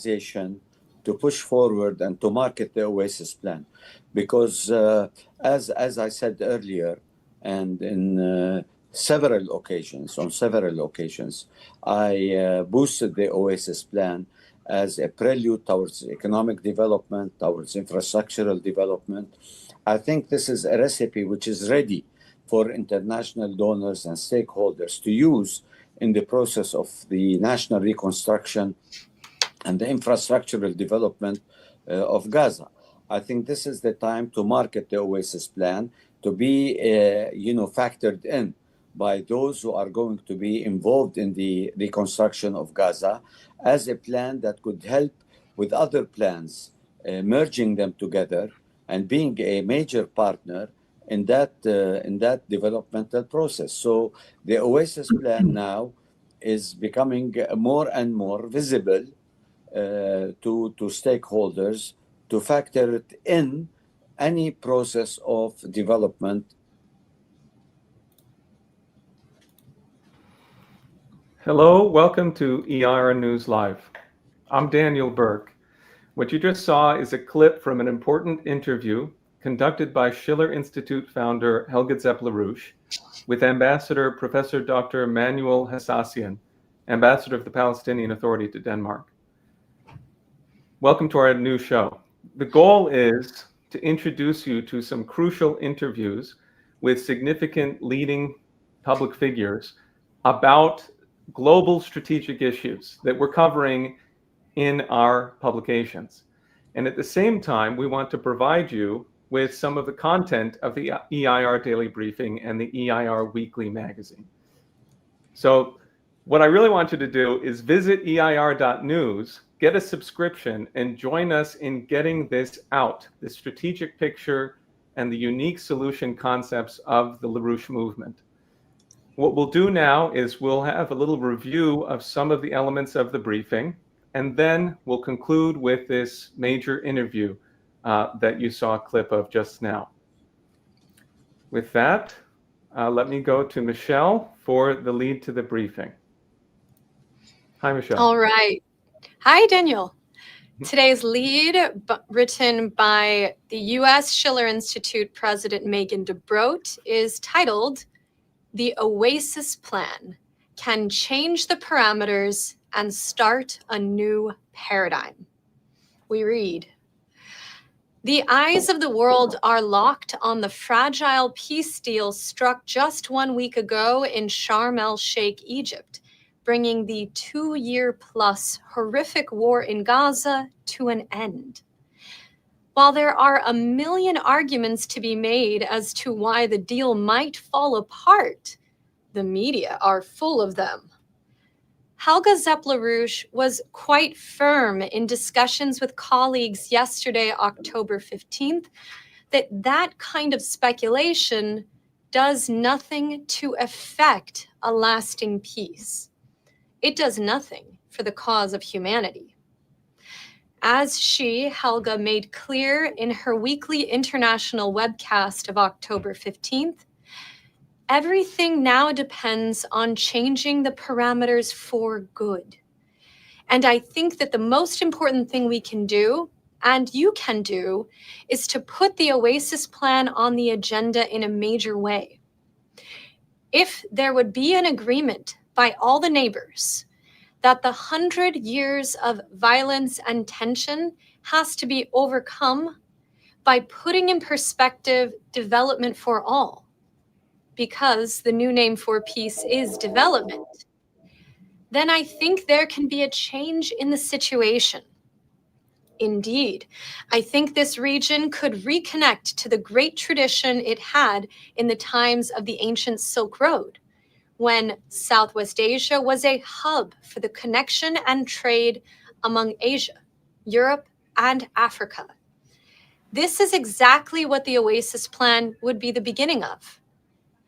to push forward and to market the Oasis Plan, because as I said earlier, and on several occasions, I boosted the Oasis Plan as a prelude towards economic development, towards infrastructural development. I think this is a recipe which is ready for international donors and stakeholders to use in the process of the national reconstruction and the infrastructural development of Gaza. I think this is the time to market the Oasis Plan, to be factored in by those who are going to be involved in the reconstruction of Gaza as a plan that could help with other plans, merging them together and being a major partner in that developmental process. So the Oasis Plan now is becoming more and more visible to stakeholders to factor it in any process of development. Hello, welcome to EIR News Live. I'm Daniel Burke. What you just saw is a clip from an important interview conducted by Schiller Institute founder Hegla Zepp-LaRouche with Ambassador Professor Dr. Manuel Hassassian, Ambassador of the Palestinian Authority to Denmark. Welcome to our new show. The goal is to introduce you to some crucial interviews with significant leading public figures about global strategic issues that we're covering in our publications. And at the same time, we want to provide you with some of the content of the EIR Daily Briefing and the EIR Weekly Magazine. So what I really want you to do is visit EIR.news, get a subscription, and join us in getting this out, the strategic picture and the unique solution concepts of the LaRouche movement. What we'll do now is we'll have a little review of some of the elements of the briefing, and then we'll conclude with this major interview that you saw a clip of just now. With that, let me go to Michelle for the lead to the briefing. Hi, Michelle. All right. Hi, Daniel. Today's lead, written by the U.S. Schiller Institute President Megan DeBroat, is titled, "The Oasis Plan Can Change the Parameters and Start a New Paradigm." We read, "The eyes of the world are locked on the fragile peace deal struck just 1 week ago in Sharm el-Sheikh, Egypt, bringing the 2-year-plus horrific war in Gaza to an end. While there are a million arguments to be made as to why the deal might fall apart, the media are full of them. Hegla Zepp-LaRouche was quite firm in discussions with colleagues yesterday, October 15th, that kind of speculation does nothing to effect a lasting peace. It does nothing for the cause of humanity. As Hegla, made clear in her weekly international webcast of October 15th, everything now depends on changing the parameters for good. And I think that the most important thing we can do, and you can do, is to put the Oasis Plan on the agenda in a major way. If there would be an agreement by all the neighbors that the 100 years of violence and tension has to be overcome by putting in perspective development for all, because the new name for peace is development, then I think there can be a change in the situation. Indeed, I think this region could reconnect to the great tradition it had in the times of the ancient Silk Road, when Southwest Asia was a hub for the connection and trade among Asia, Europe, and Africa. This is exactly what the Oasis Plan would be the beginning of.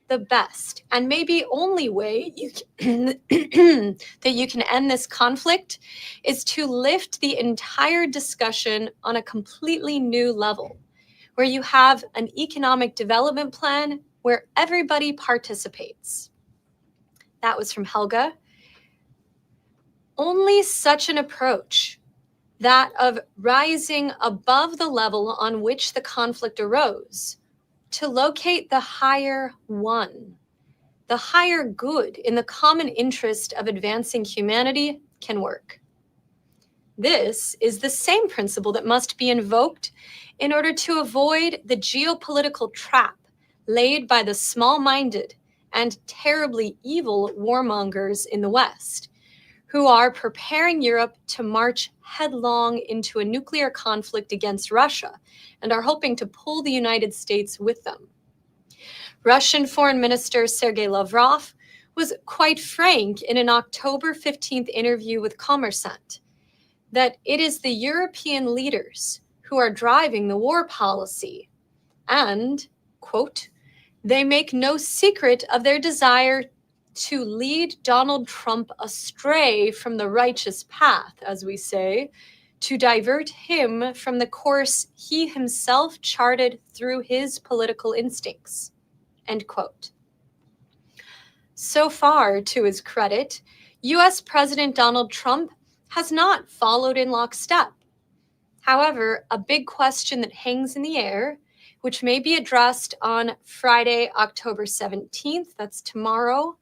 The best and maybe only way you can that you can end this conflict is to lift the entire discussion on a completely new level, where you have an economic development plan where everybody participates. That was from Hegla. Only such an approach that of rising above the level on which the conflict arose to locate the higher one, the higher good in the common interest of advancing humanity can work. This is the same principle that must be invoked in order to avoid the geopolitical trap laid by the small-minded and terribly evil warmongers in the West, who are preparing Europe to march headlong into a nuclear conflict against Russia and are hoping to pull the United States with them. Russian Foreign Minister Sergei Lavrov was quite frank in an October 15th interview with Kommersant that it is the European leaders who are driving the war policy and, quote, they make no secret of their desire to lead Donald Trump astray from the righteous path, as we say, to divert him from the course he himself charted through his political instincts, end quote. So far, to his credit, US President Donald Trump has not followed in lockstep. However, a big question that hangs in the air, which may be addressed on Friday, October 17th, that's tomorrow,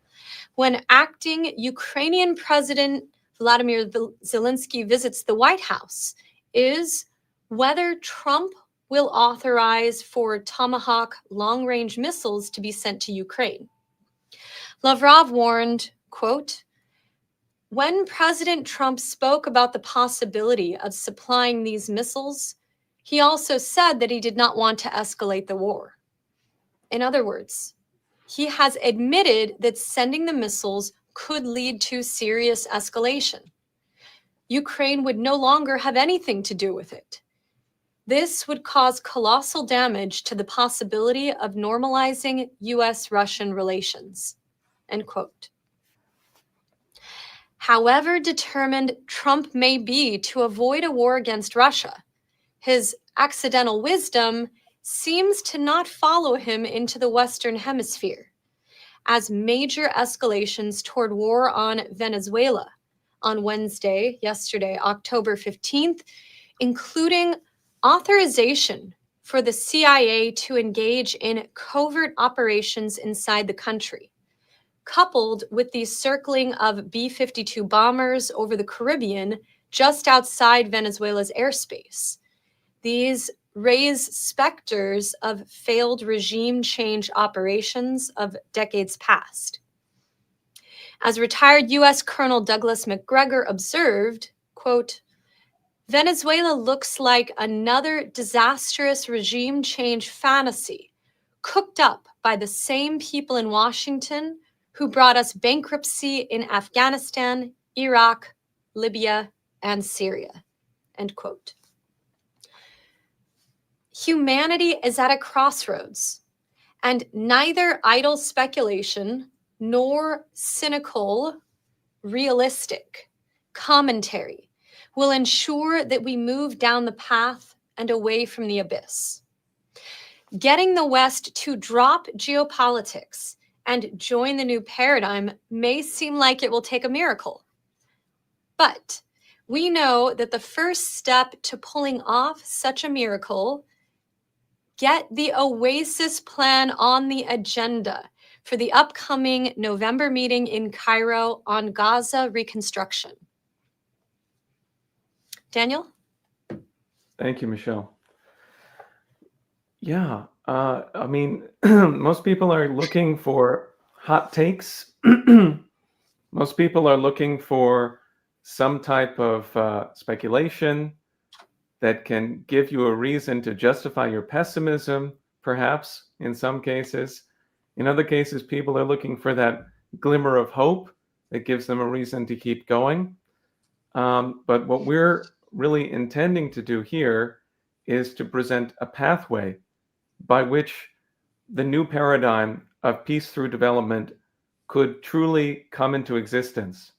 when acting Ukrainian President Vladimir Zelensky visits the White House, is whether Trump will authorize for Tomahawk long-range missiles to be sent to Ukraine. Lavrov warned, quote, when President Trump spoke about the possibility of supplying these missiles, he also said that he did not want to escalate the war. In other words, he has admitted that sending the missiles could lead to serious escalation. Ukraine would no longer have anything to do with it. This would cause colossal damage to the possibility of normalizing US-Russian relations, end quote. However determined Trump may be to avoid a war against Russia, his accidental wisdom seems to not follow him into the Western Hemisphere, as major escalations toward war on Venezuela on Wednesday, yesterday, October 15th, including authorization for the CIA to engage in covert operations inside the country, coupled with the circling of B-52 bombers over the Caribbean just outside Venezuela's airspace. These raise specters of failed regime change operations of decades past. As retired U.S. Colonel Douglas McGregor observed, quote, Venezuela looks like another disastrous regime change fantasy cooked up by the same people in Washington who brought us bankruptcy in Afghanistan, Iraq, Libya, and Syria, end quote. Humanity is at a crossroads, and neither idle speculation nor cynical, realistic commentary will ensure that we move down the path and away from the abyss. Getting the West to drop geopolitics and join the new paradigm may seem like it will take a miracle. But we know that the first step to pulling off such a miracle, get the Oasis Plan on the agenda for the upcoming November meeting in Cairo on Gaza reconstruction. Daniel? Thank you, Michelle. Yeah, I mean, most people are looking for hot takes. Most people are looking for some type of speculation that can give you a reason to justify your pessimism, perhaps, in some cases. In other cases, people are looking for that glimmer of hope that gives them a reason to keep going. But what we're really intending to do here is to present a pathway by which the new paradigm of peace through development could truly come into existence.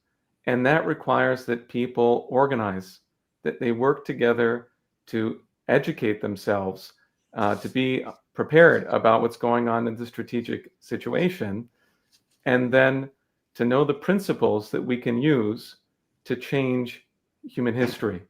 And that requires that people organize, that they work together to educate themselves, to be prepared about what's going on in the strategic situation, and then to know the principles that we can use to change human history.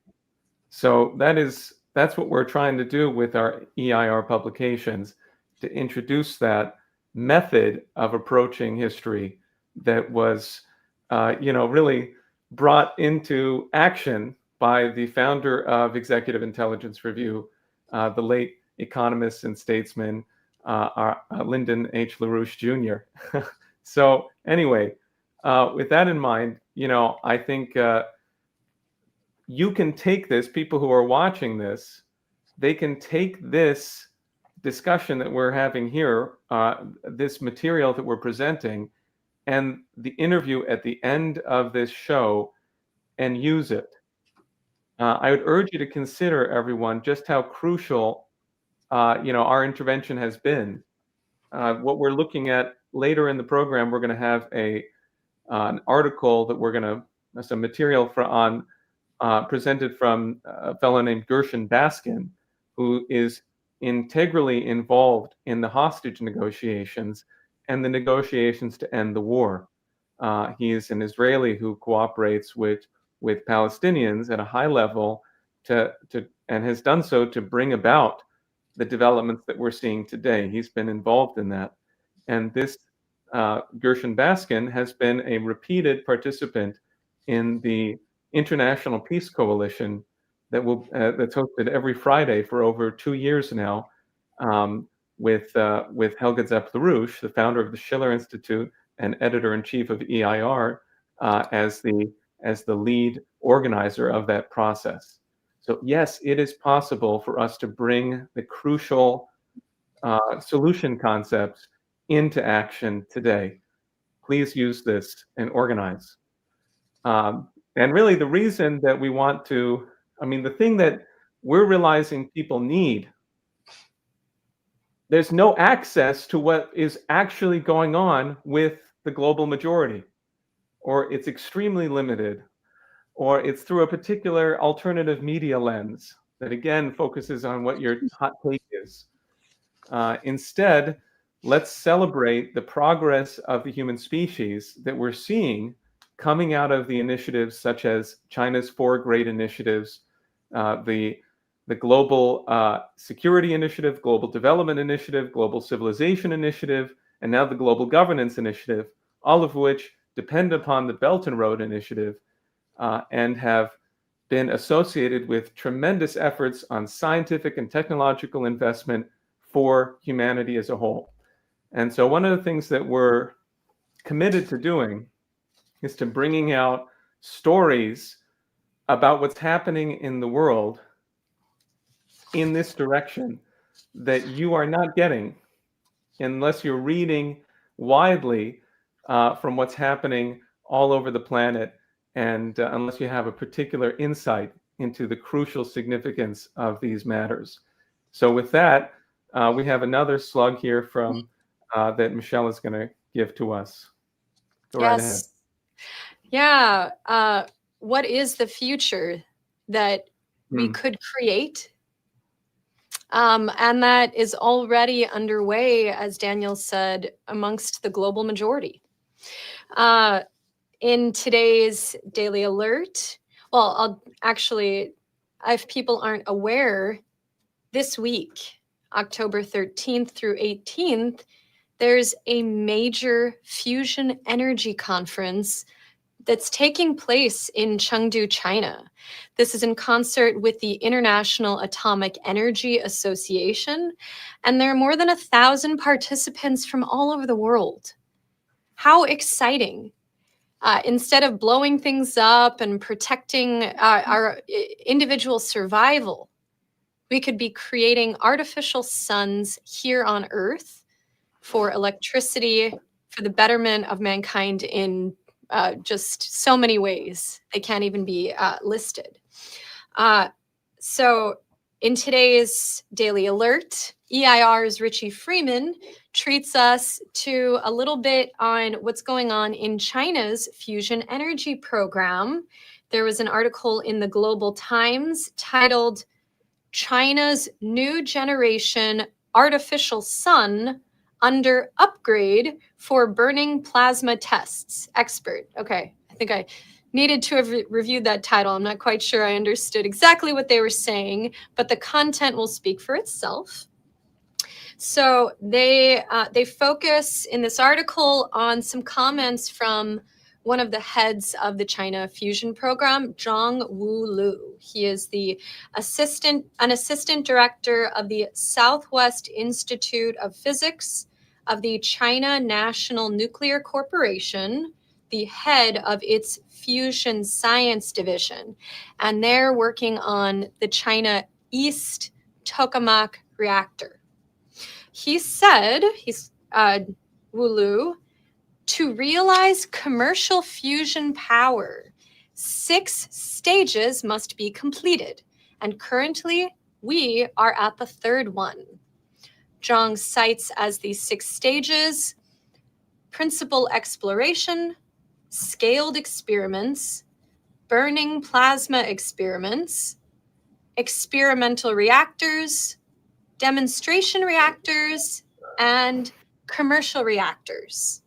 So that's what we're trying to do with our EIR publications, to introduce that method of approaching history that was, really brought into action by the founder of Executive Intelligence Review, the late economist and statesman, Lyndon H. LaRouche Jr. So anyway, with that in mind, I think you can take this, people who are watching this, they can take this discussion that we're having here, this material that we're presenting, and the interview at the end of this show, and use it. I would urge you to consider, everyone, just how crucial, our intervention has been. What we're looking at later in the program, we're going to have an article that some material presented from a fellow named Gershon Baskin, who is integrally involved in the hostage negotiations and the negotiations to end the war. He is an Israeli who cooperates with Palestinians at a high level and has done so to bring about the developments that we're seeing today. He's been involved in that. And this Gershon Baskin has been a repeated participant in the International Peace Coalition that's hosted every Friday for over 2 years now, with Hegla Zepp-LaRouche, the founder of the Schiller Institute and editor-in-chief of EIR, as the lead organizer of that process. So yes, it is possible for us to bring the crucial solution concepts into action today. Please use this and organize. And really the reason that we want to, the thing that we're realizing people need, there's no access to what is actually going on with the global majority, or it's extremely limited, or it's through a particular alternative media lens that again focuses on what your hot take is. Instead, let's celebrate the progress of the human species that we're seeing coming out of the initiatives such as China's 4 great initiatives, the Global Security Initiative, Global Development Initiative, Global Civilization Initiative, and now the Global Governance Initiative, all of which depend upon the Belt and Road Initiative, and have been associated with tremendous efforts on scientific and technological investment for humanity as a whole. And so one of the things that we're committed to doing is to bringing out stories about what's happening in the world in this direction that you are not getting unless you're reading widely from what's happening all over the planet, and unless you have a particular insight into the crucial significance of these matters. So with that, we have another slug here from that Michelle is going to give to us. Go right ahead. Yeah. What is the future that we could create? And that is already underway, as Daniel said, amongst the global majority. In today's Daily Alert, if people aren't aware, this week, October 13th through 18th, there's a major fusion energy conference that's taking place in Chengdu, China. This is in concert with the International Atomic Energy Association, and there are more than 1,000 participants from all over the world. How exciting. Instead of blowing things up and protecting our individual survival, we could be creating artificial suns here on Earth for electricity, for the betterment of mankind in just so many ways. They can't even be listed. So in today's Daily Alert, EIR's Richie Freeman treats us to a little bit on what's going on in China's fusion energy program. There was an article in the Global Times titled, "China's New Generation Artificial Sun Under Upgrade for Burning Plasma Tests. Expert." Okay, I think I needed to have reviewed that title. I'm not quite sure I understood exactly what they were saying, but the content will speak for itself. So they focus in this article on some comments from one of the heads of the China Fusion Program, Zhongwu Lu. He is an assistant director of the Southwest Institute of Physics of the China National Nuclear Corporation, the head of its Fusion Science Division. And they're working on the China East Tokamak reactor. He said, Wu Lu, to realize commercial fusion power, 6 stages must be completed, and currently we are at the 3rd one. Zhang cites as these 6 stages: principal exploration, scaled experiments, burning plasma experiments, experimental reactors, demonstration reactors, and commercial reactors.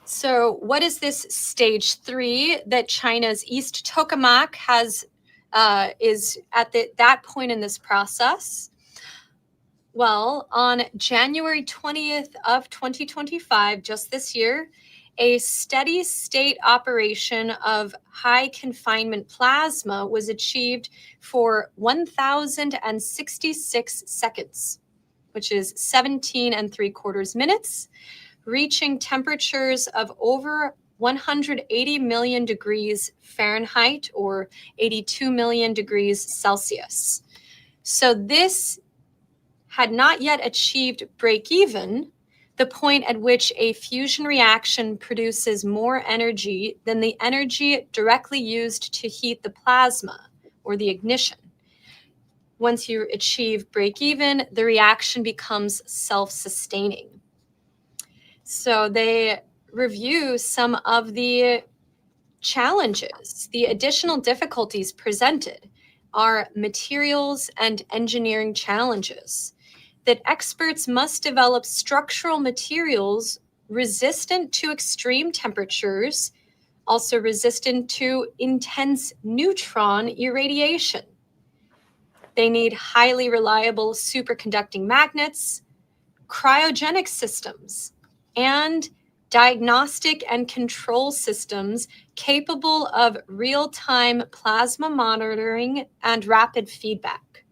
So what is this stage 3 that China's East Tokamak is at that point in this process? Well, on January 20th of 2025, just this year, a steady state operation of high confinement plasma was achieved for 1,066 seconds, which is 17 3/4 minutes, reaching temperatures of over 180 million degrees Fahrenheit or 82 million degrees Celsius. So this had not yet achieved break-even, the point at which a fusion reaction produces more energy than the energy directly used to heat the plasma or the ignition. Once you achieve break-even, the reaction becomes self-sustaining. So they review some of the challenges. The additional difficulties presented are materials and engineering challenges, that experts must develop structural materials resistant to extreme temperatures, also resistant to intense neutron irradiation. They need highly reliable superconducting magnets, cryogenic systems, and diagnostic and control systems capable of real-time plasma monitoring and rapid feedback.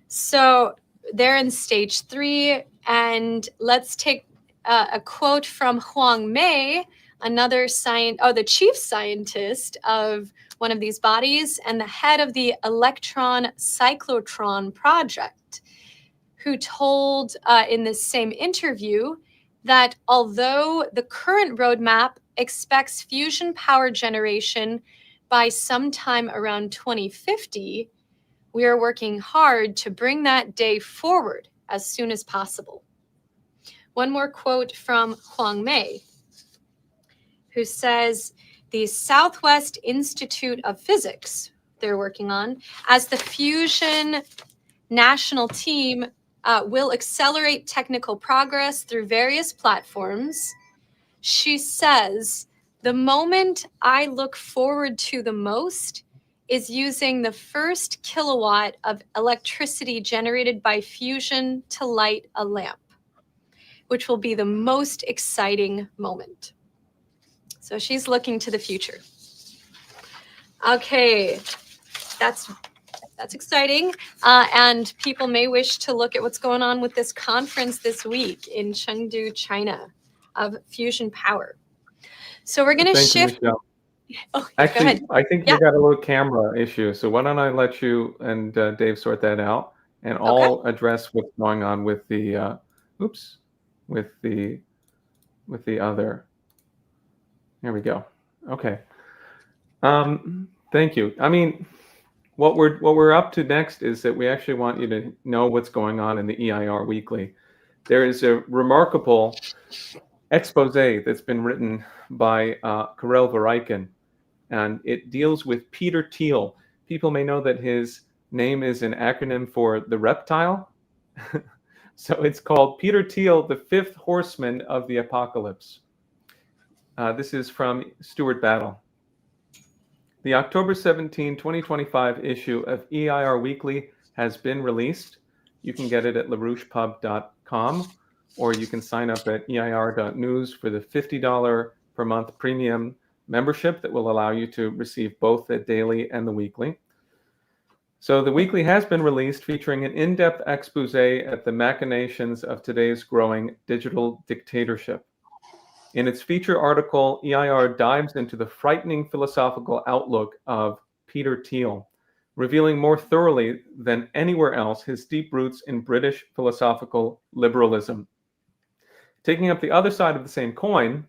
So they're in stage 3, and let's take a quote from Huang Mei, the chief scientist of one of these bodies and the head of the electron cyclotron project, who told in this same interview that although the current roadmap expects fusion power generation by sometime around 2050, we are working hard to bring that day forward as soon as possible. One more quote from Huang Mei, who says, the Southwest Institute of Physics they're working on, as the fusion national team, will accelerate technical progress through various platforms. She says, the moment I look forward to the most is using the first kilowatt of electricity generated by fusion to light a lamp, which will be the most exciting moment. So she's looking to the future. Okay, that's exciting. And people may wish to look at what's going on with this conference this week in Chengdu, China, of fusion power. So we're going to shift. You, oh, actually, I think you got a little camera issue. So why don't I let you and Dave sort that out, and I'll address what's going on with the with the other. Here we go. Okay. Thank you. I mean, what we're up to next is that we actually want you to know what's going on in the EIR Weekly. There is a remarkable expose that's been written by Karel Verrijken, and it deals with Peter Thiel. People may know that his name is an acronym for the reptile. So it's called Peter Thiel, the Fifth Horseman of the Apocalypse. This is from Stuart Battle. The October 17, 2025 issue of EIR Weekly has been released. You can get it at larouchepub.com, or you can sign up at eir.news for the $50 per month premium membership that will allow you to receive both the daily and the weekly. So the weekly has been released, featuring an in-depth expose at the machinations of today's growing digital dictatorship. In its feature article, EIR dives into the frightening philosophical outlook of Peter Thiel, revealing more thoroughly than anywhere else his deep roots in British philosophical liberalism. Taking up the other side of the same coin,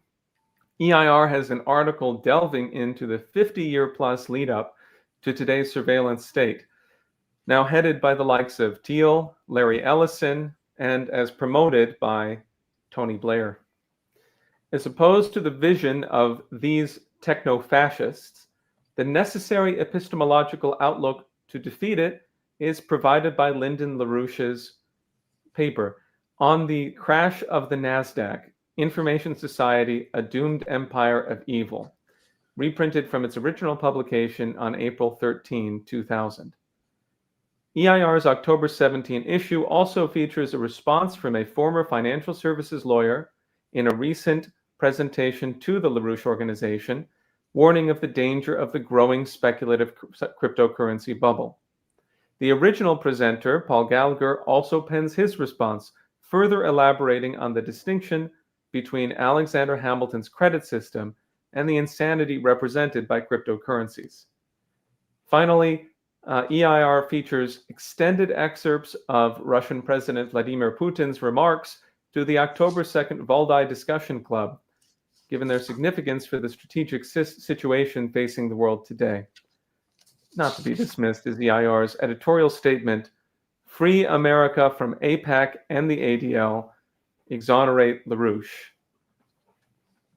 EIR has an article delving into the 50-year-plus lead-up to today's surveillance state, now headed by the likes of Thiel, Larry Ellison, and as promoted by Tony Blair. As opposed to the vision of these techno-fascists, the necessary epistemological outlook to defeat it is provided by Lyndon LaRouche's paper, On the Crash of the NASDAQ, Information Society, A Doomed Empire of Evil, reprinted from its original publication on April 13, 2000. EIR's October 17 issue also features a response from a former financial services lawyer in a recent presentation to the LaRouche organization, warning of the danger of the growing speculative cryptocurrency bubble. The original presenter, Paul Gallagher, also pens his response, further elaborating on the distinction between Alexander Hamilton's credit system and the insanity represented by cryptocurrencies. Finally, EIR features extended excerpts of Russian President Vladimir Putin's remarks to the October 2nd Valdai Discussion Club, given their significance for the strategic situation facing the world today. Not to be dismissed is EIR's editorial statement, Free America from AIPAC and the ADL, Exonerate LaRouche.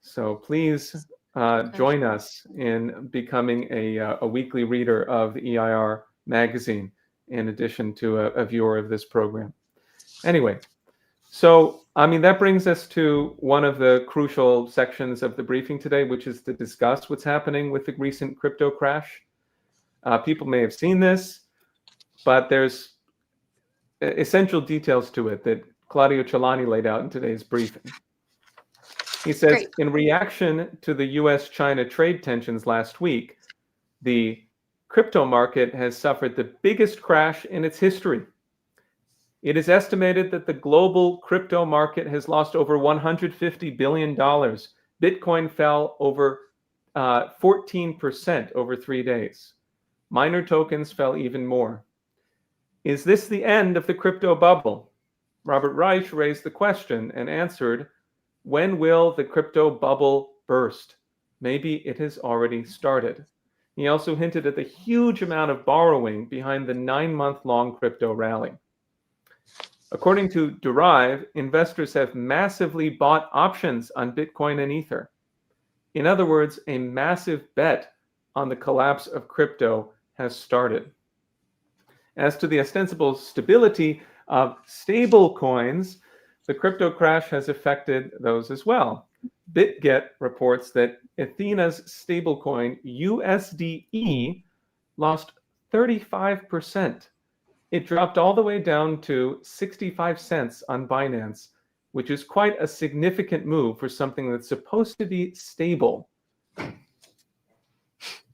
So please join us in becoming a weekly reader of the EIR magazine, in addition to a viewer of this program. Anyway, so, that brings us to one of the crucial sections of the briefing today, which is to discuss what's happening with the recent crypto crash. People may have seen this, but there's essential details to it that Claudio Celani laid out in today's briefing. He says, Great. In reaction to the US-China trade tensions last week, the crypto market has suffered the biggest crash in its history. It is estimated that the global crypto market has lost over $150 billion. Bitcoin fell over 14% over 3 days. Minor tokens fell even more. Is this the end of the crypto bubble? Robert Reich raised the question and answered, when will the crypto bubble burst? Maybe it has already started. He also hinted at the huge amount of borrowing behind the 9-month-long crypto rally. According to Derive, investors have massively bought options on Bitcoin and Ether. In other words, a massive bet on the collapse of crypto has started. As to the ostensible stability of stable coins, the crypto crash has affected those as well. BitGet reports that Athena's stablecoin USDE lost 35%. It dropped all the way down to 65 cents on Binance, which is quite a significant move for something that's supposed to be stable.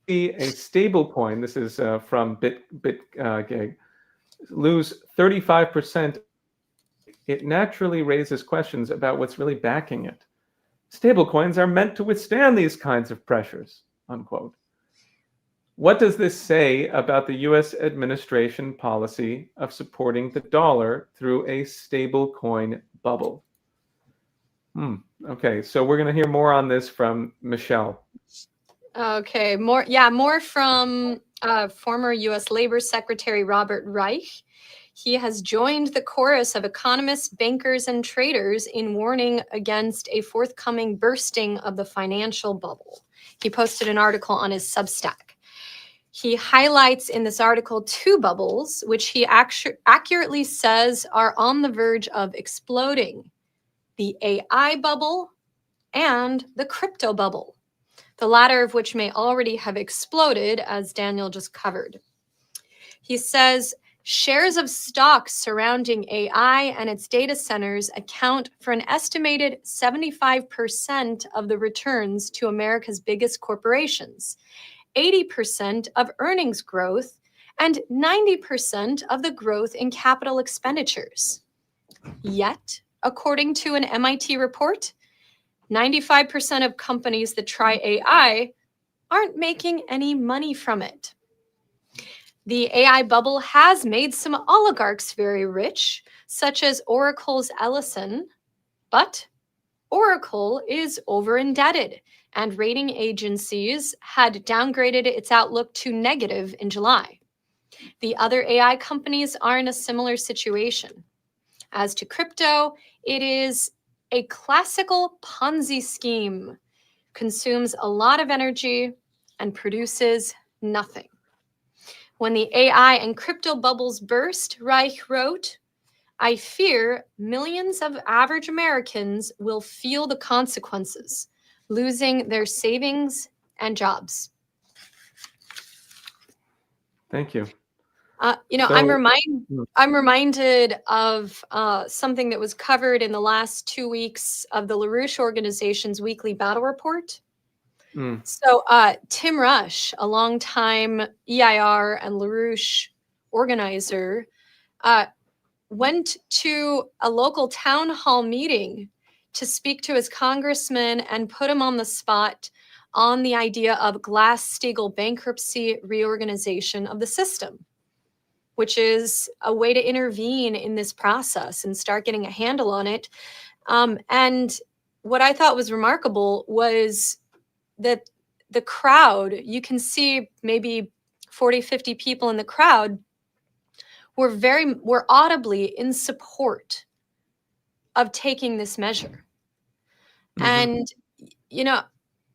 A stable coin, this is from BitGeg, lose 35%. It naturally raises questions about what's really backing it. Stable coins are meant to withstand these kinds of pressures, unquote. What does this say about the U.S. administration policy of supporting the dollar through a stable coin bubble? Okay, so we're going to hear more on this from Michelle. Okay, more from former U.S. Labor Secretary Robert Reich. He has joined the chorus of economists, bankers, and traders in warning against a forthcoming bursting of the financial bubble. He posted an article on his Substack. He highlights in this article 2 bubbles, which he accurately says are on the verge of exploding: the AI bubble and the crypto bubble, the latter of which may already have exploded, as Daniel just covered. He says, shares of stocks surrounding AI and its data centers account for an estimated 75% of the returns to America's biggest corporations, 80% of earnings growth, and 90% of the growth in capital expenditures. Yet, according to an MIT report, 95% of companies that try AI aren't making any money from it. The AI bubble has made some oligarchs very rich, such as Oracle's Ellison, but Oracle is over-indebted, and rating agencies had downgraded its outlook to negative in July. The other AI companies are in a similar situation. As to crypto, it is a classical Ponzi scheme, consumes a lot of energy, and produces nothing. When the AI and crypto bubbles burst, Reich wrote, I fear millions of average Americans will feel the consequences, losing their savings and jobs. Thank you. I'm reminded of something that was covered in the last 2 weeks of the LaRouche organization's weekly battle report. So Tim Rush, a longtime EIR and LaRouche organizer, went to a local town hall meeting to speak to his congressman and put him on the spot on the idea of Glass-Steagall bankruptcy reorganization of the system, which is a way to intervene in this process and start getting a handle on it. And what I thought was remarkable was that the crowd, you can see maybe 40, 50 people in the crowd, were audibly in support of taking this measure. And,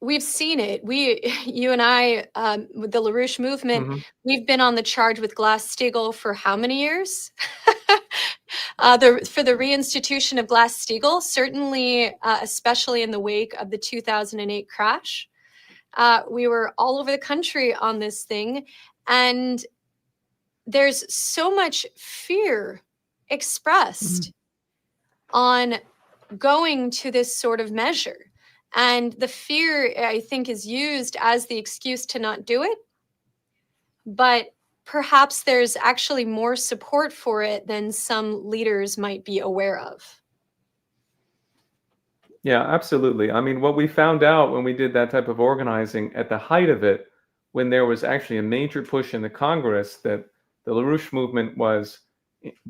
we've seen it. You and I, with the LaRouche movement, we've been on the charge with Glass-Steagall for how many years? For the reinstitution of Glass-Steagall, certainly, especially in the wake of the 2008 crash. We were all over the country on this thing, and there's so much fear expressed on going to this sort of measure. And the fear, I think, is used as the excuse to not do it. But perhaps there's actually more support for it than some leaders might be aware of. Yeah, absolutely. I mean, what we found out when we did that type of organizing at the height of it, when there was actually a major push in the Congress that the LaRouche movement was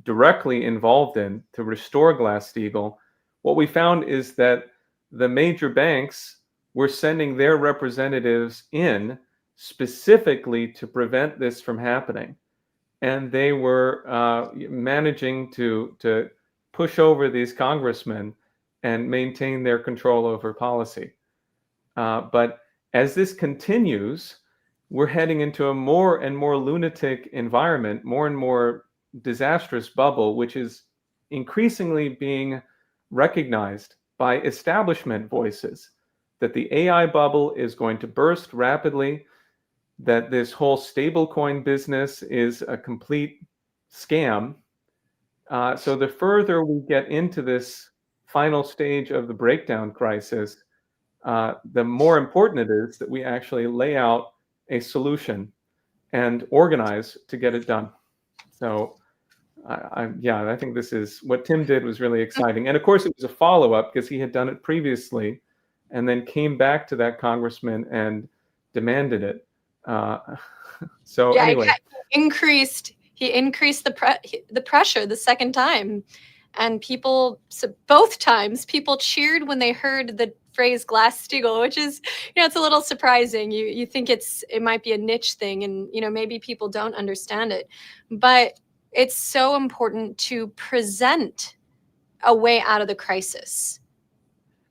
directly involved in to restore Glass-Steagall, what we found is that the major banks were sending their representatives in specifically to prevent this from happening. And they were managing to push over these congressmen and maintain their control over policy. But as this continues, we're heading into a more and more lunatic environment, more and more disastrous bubble, which is increasingly being recognized by establishment voices, that the AI bubble is going to burst rapidly, that this whole stablecoin business is a complete scam. So the further we get into this final stage of the breakdown crisis, the more important it is that we actually lay out a solution and organize to get it done. So I think this is what Tim did was really exciting. And of course, it was a follow-up because he had done it previously and then came back to that congressman and demanded it. Anyway. He increased the pressure the second time. And both times, people cheered when they heard the phrase Glass-Steagall, which is, it's a little surprising. You think it might be a niche thing, and maybe people don't understand it, but it's so important to present a way out of the crisis.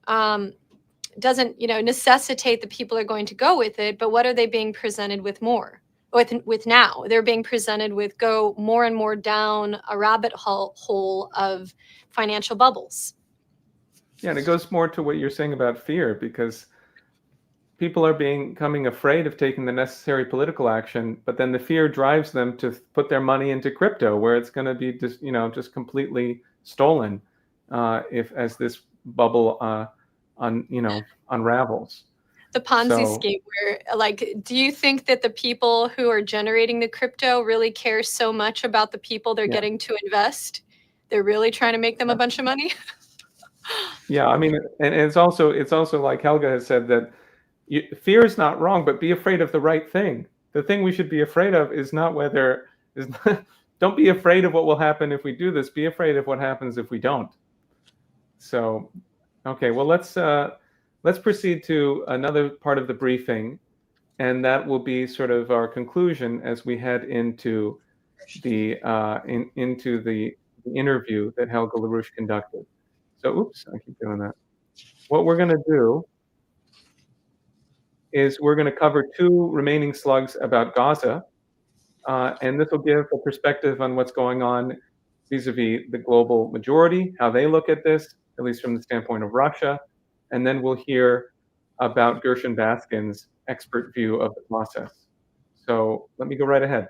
Doesn't necessitate that people are going to go with it, but what are they being presented with with now? They're being presented with go more and more down a rabbit hole of financial bubbles. Yeah, and it goes more to what you're saying about fear, because people are becoming afraid of taking the necessary political action, but then the fear drives them to put their money into crypto, where it's going to be just completely stolen if as this bubble unravels. The Ponzi So, scheme, where, like, do you think that the people who are generating the crypto really care so much about the people they're yeah. getting to invest? They're really trying to make them a bunch of money? Yeah, I mean, and it's also like Helga has said, that fear is not wrong, but be afraid of the right thing. The thing we should be afraid of is not don't be afraid of what will happen if we do this. Be afraid of what happens if we don't. So, okay, well, let's proceed to another part of the briefing, and that will be sort of our conclusion as we head into the into the interview that Hegla Zepp-LaRouche conducted. So, oops, I keep doing that. What we're going to do is we're going to cover 2 remaining slugs about Gaza, and this will give a perspective on what's going on vis-a-vis the global majority, how they look at this, at least from the standpoint of Russia, and then we'll hear about Gershon Baskin's expert view of the process. So let me go right ahead.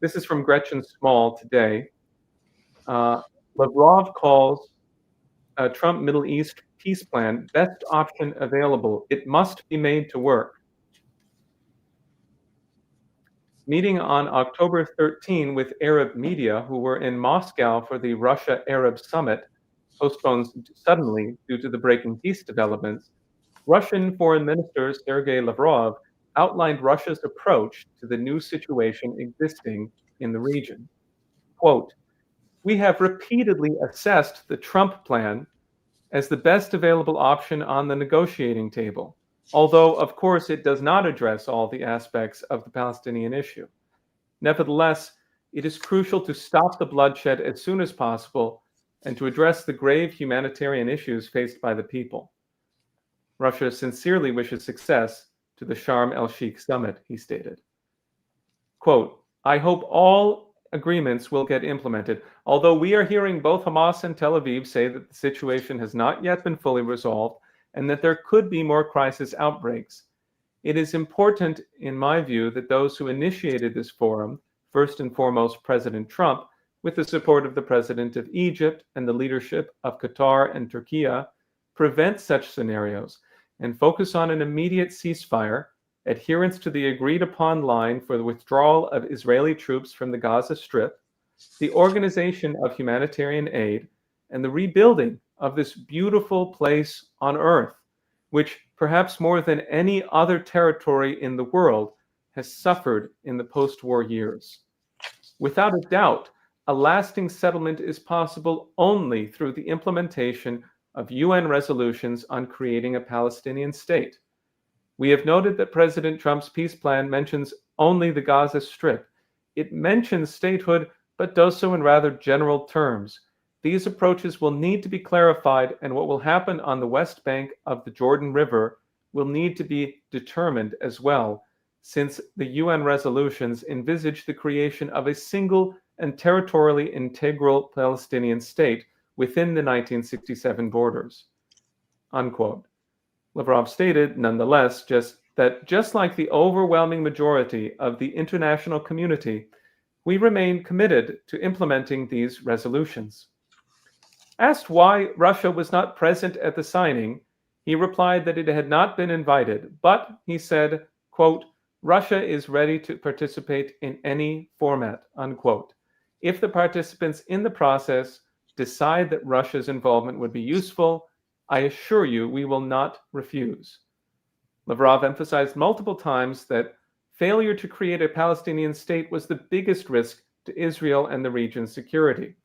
This is from Gretchen Small today. Lavrov calls Trump Middle East peace plan best option available. It must be made to work. Meeting on October 13 with Arab media who were in Moscow for the Russia-Arab summit, postponed suddenly due to the breaking peace developments, Russian Foreign Minister Sergei Lavrov outlined Russia's approach to the new situation existing in the region. Quote, "We have repeatedly assessed the Trump plan as the best available option on the negotiating table, although, of course, it does not address all the aspects of the Palestinian issue. Nevertheless, it is crucial to stop the bloodshed as soon as possible and to address the grave humanitarian issues faced by the people. Russia sincerely wishes success to the Sharm el-Sheikh summit," he stated. Quote, "I hope all agreements will get implemented, although we are hearing both Hamas and Tel Aviv say that the situation has not yet been fully resolved and that there could be more crisis outbreaks. It is important, in my view, that those who initiated this forum, first and foremost President Trump, with the support of the President of Egypt and the leadership of Qatar and Turkey, prevent such scenarios and focus on an immediate ceasefire, adherence to the agreed-upon line for the withdrawal of Israeli troops from the Gaza Strip, the organization of humanitarian aid, and the rebuilding of this beautiful place on earth, which perhaps more than any other territory in the world has suffered in the post-war years. Without a doubt, a lasting settlement is possible only through the implementation of UN resolutions on creating a Palestinian state. We have noted that President Trump's peace plan mentions only the Gaza Strip. It mentions statehood, but does so in rather general terms. These approaches will need to be clarified, and what will happen on the West Bank of the Jordan River will need to be determined as well, since the UN resolutions envisage the creation of a single and territorially integral Palestinian state within the 1967 borders." Unquote. Lavrov stated, nonetheless, just like the overwhelming majority of the international community, we remain committed to implementing these resolutions. Asked why Russia was not present at the signing, he replied that it had not been invited, but he said, quote, "Russia is ready to participate in any format," unquote. "If the participants in the process decide that Russia's involvement would be useful, I assure you we will not refuse." Lavrov emphasized multiple times that failure to create a Palestinian state was the biggest risk to Israel and the region's security.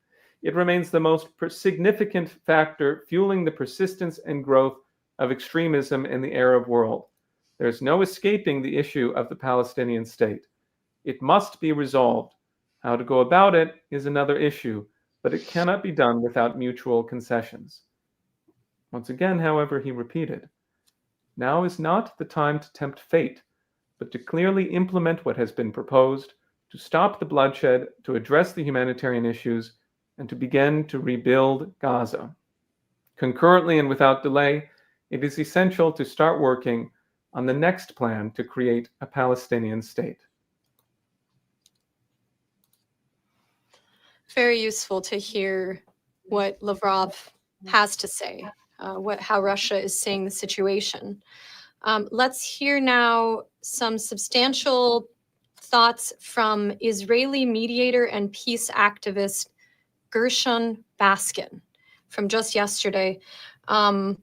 It remains the most significant factor fueling the persistence and growth of extremism in the Arab world. There's no escaping the issue of the Palestinian state. It must be resolved. How to go about it is another issue, but it cannot be done without mutual concessions. Once again, however, he repeated, "Now is not the time to tempt fate, but to clearly implement what has been proposed, to stop the bloodshed, to address the humanitarian issues, and to begin to rebuild Gaza." Concurrently and without delay, it is essential to start working on the next plan to create a Palestinian state. Very useful to hear what Lavrov has to say, how Russia is seeing the situation. Let's hear now some substantial thoughts from Israeli mediator and peace activist Gershon Baskin from just yesterday on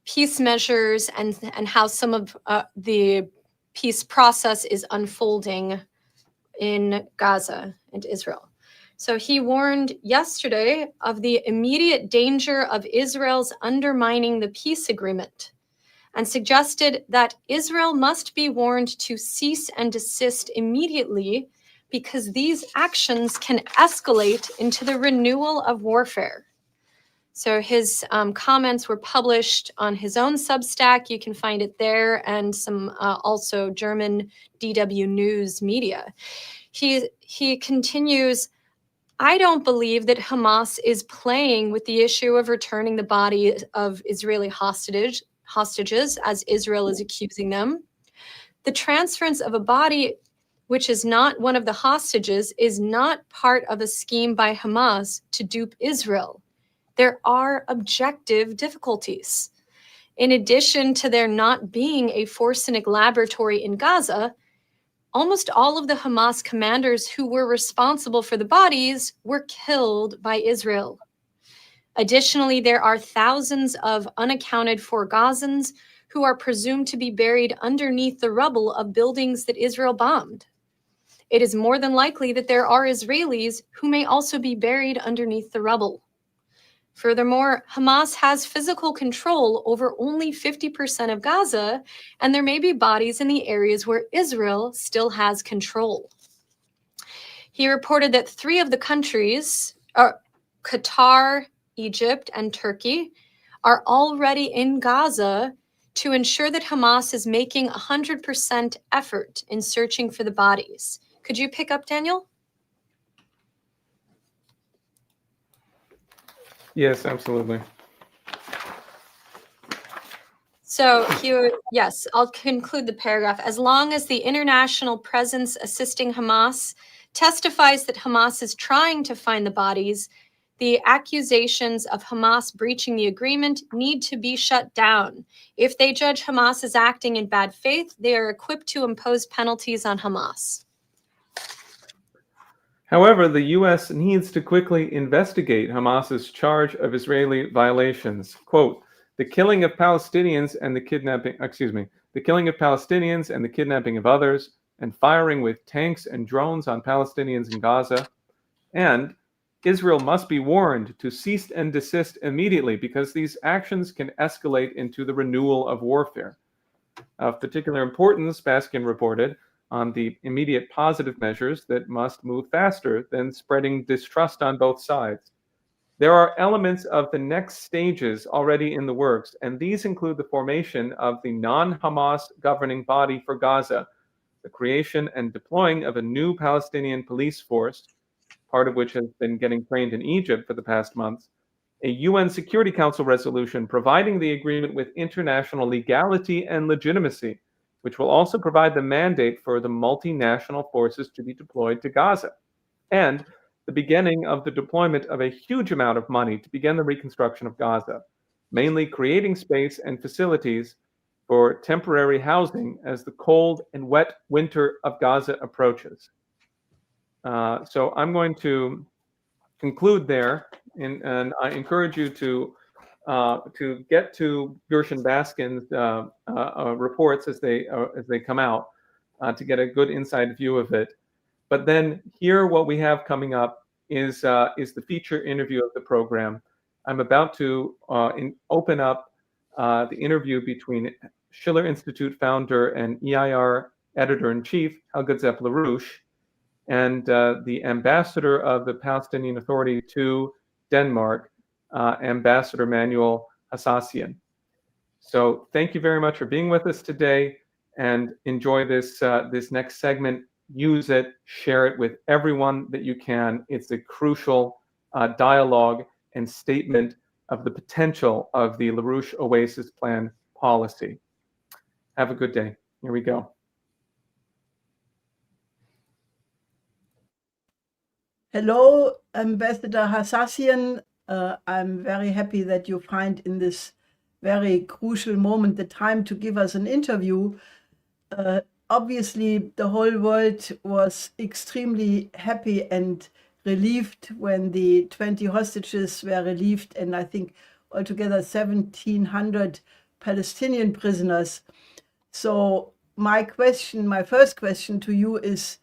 peace measures and how some of the peace process is unfolding in Gaza and Israel. So he warned yesterday of the immediate danger of Israel's undermining the peace agreement and suggested that Israel must be warned to cease and desist immediately because these actions can escalate into the renewal of warfare. So his comments were published on his own Substack. You can find it there, and some also German DW News media. He continues, I don't believe that Hamas is playing with the issue of returning the body of Israeli hostages, as Israel is accusing them. The transference of a body which is not one of the hostages is not part of a scheme by Hamas to dupe Israel. There are objective difficulties. In addition to there not being a Forsynic laboratory in Gaza, almost all of the Hamas commanders who were responsible for the bodies were killed by Israel. Additionally, there are thousands of unaccounted for Gazans who are presumed to be buried underneath the rubble of buildings that Israel bombed. It is more than likely that there are Israelis who may also be buried underneath the rubble. Furthermore, Hamas has physical control over only 50% of Gaza, and there may be bodies in the areas where Israel still has control. He reported that 3 of the countries, Qatar, Egypt, and Turkey, are already in Gaza to ensure that Hamas is making 100% effort in searching for the bodies. Could you pick up, Daniel? Yes, absolutely. So here, yes, I'll conclude the paragraph. As long as the international presence assisting Hamas testifies that Hamas is trying to find the bodies, the accusations of Hamas breaching the agreement need to be shut down. If they judge Hamas as acting in bad faith, they are equipped to impose penalties on Hamas. However, the U.S. needs to quickly investigate Hamas's charge of Israeli violations. Quote, the killing of Palestinians and the kidnapping of others, and firing with tanks and drones on Palestinians in Gaza. And Israel must be warned to cease and desist immediately because these actions can escalate into the renewal of warfare. Of particular importance, Baskin reported on the immediate positive measures that must move faster than spreading distrust on both sides. There are elements of the next stages already in the works, and these include the formation of the non-Hamas governing body for Gaza, the creation and deploying of a new Palestinian police force, part of which has been getting trained in Egypt for the past months, a UN Security Council resolution providing the agreement with international legality and legitimacy, which will also provide the mandate for the multinational forces to be deployed to Gaza, and the beginning of the deployment of a huge amount of money to begin the reconstruction of Gaza, mainly creating space and facilities for temporary housing as the cold and wet winter of Gaza approaches. So I'm going to conclude there, and I encourage you to get to Gershon Baskin's reports as they come out to get a good inside view of it. But then here, what we have coming up is the feature interview of the program. I'm about to open up the interview between Schiller Institute founder and EIR editor-in-chief, Hegla Zepp-LaRouche, and the ambassador of the Palestinian Authority to Denmark, Ambassador Manuel Hassassian. So thank you very much for being with us today, and enjoy this next segment. Use it, share it with everyone that you can. It's a crucial dialogue and statement of the potential of the LaRouche Oasis Plan policy. Have a good day. Here we go. Hello, Ambassador Hassassian. I'm very happy that you find in this very crucial moment the time to give us an interview. Obviously, the whole world was extremely happy and relieved when the 20 hostages were relieved, and I think altogether 1,700 Palestinian prisoners. So my first question to you is,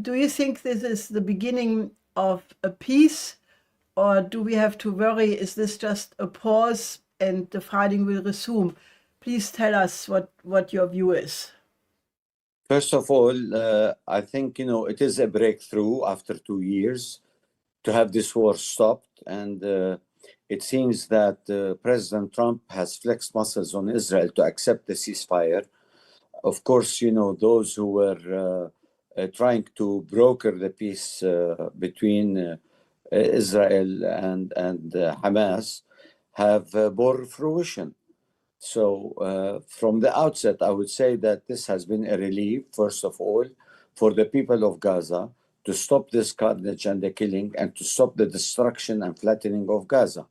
do you think this is the beginning of a peace, or do we have to worry, is this just a pause and the fighting will resume? Please tell us what your view is. First of all, I think, it is a breakthrough after 2 years to have this war stopped. And it seems that President Trump has flexed muscles on Israel to accept the ceasefire. Of course, those who were trying to broker the peace between Israel and Hamas have bore fruition. So from the outset, I would say that this has been a relief, first of all, for the people of Gaza to stop this carnage and the killing and to stop the destruction and flattening of Gaza.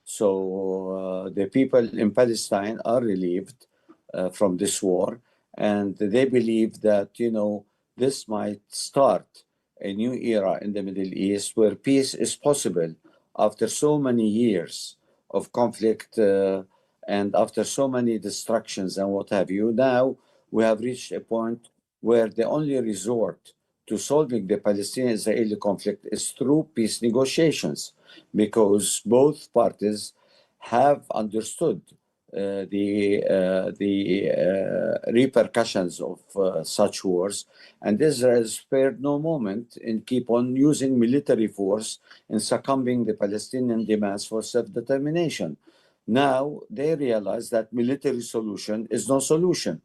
So the people in Palestine are relieved from this war, and they believe that, this might start a new era in the Middle East where peace is possible after so many years of conflict and after so many destructions and what have you. Now we have reached a point where the only resort to solving the Palestinian-Israeli conflict is through peace negotiations, because both parties have understood the repercussions of such wars, and Israel spared no moment in keep on using military force in succumbing the Palestinian demands for self-determination. Now they realize that military solution is no solution.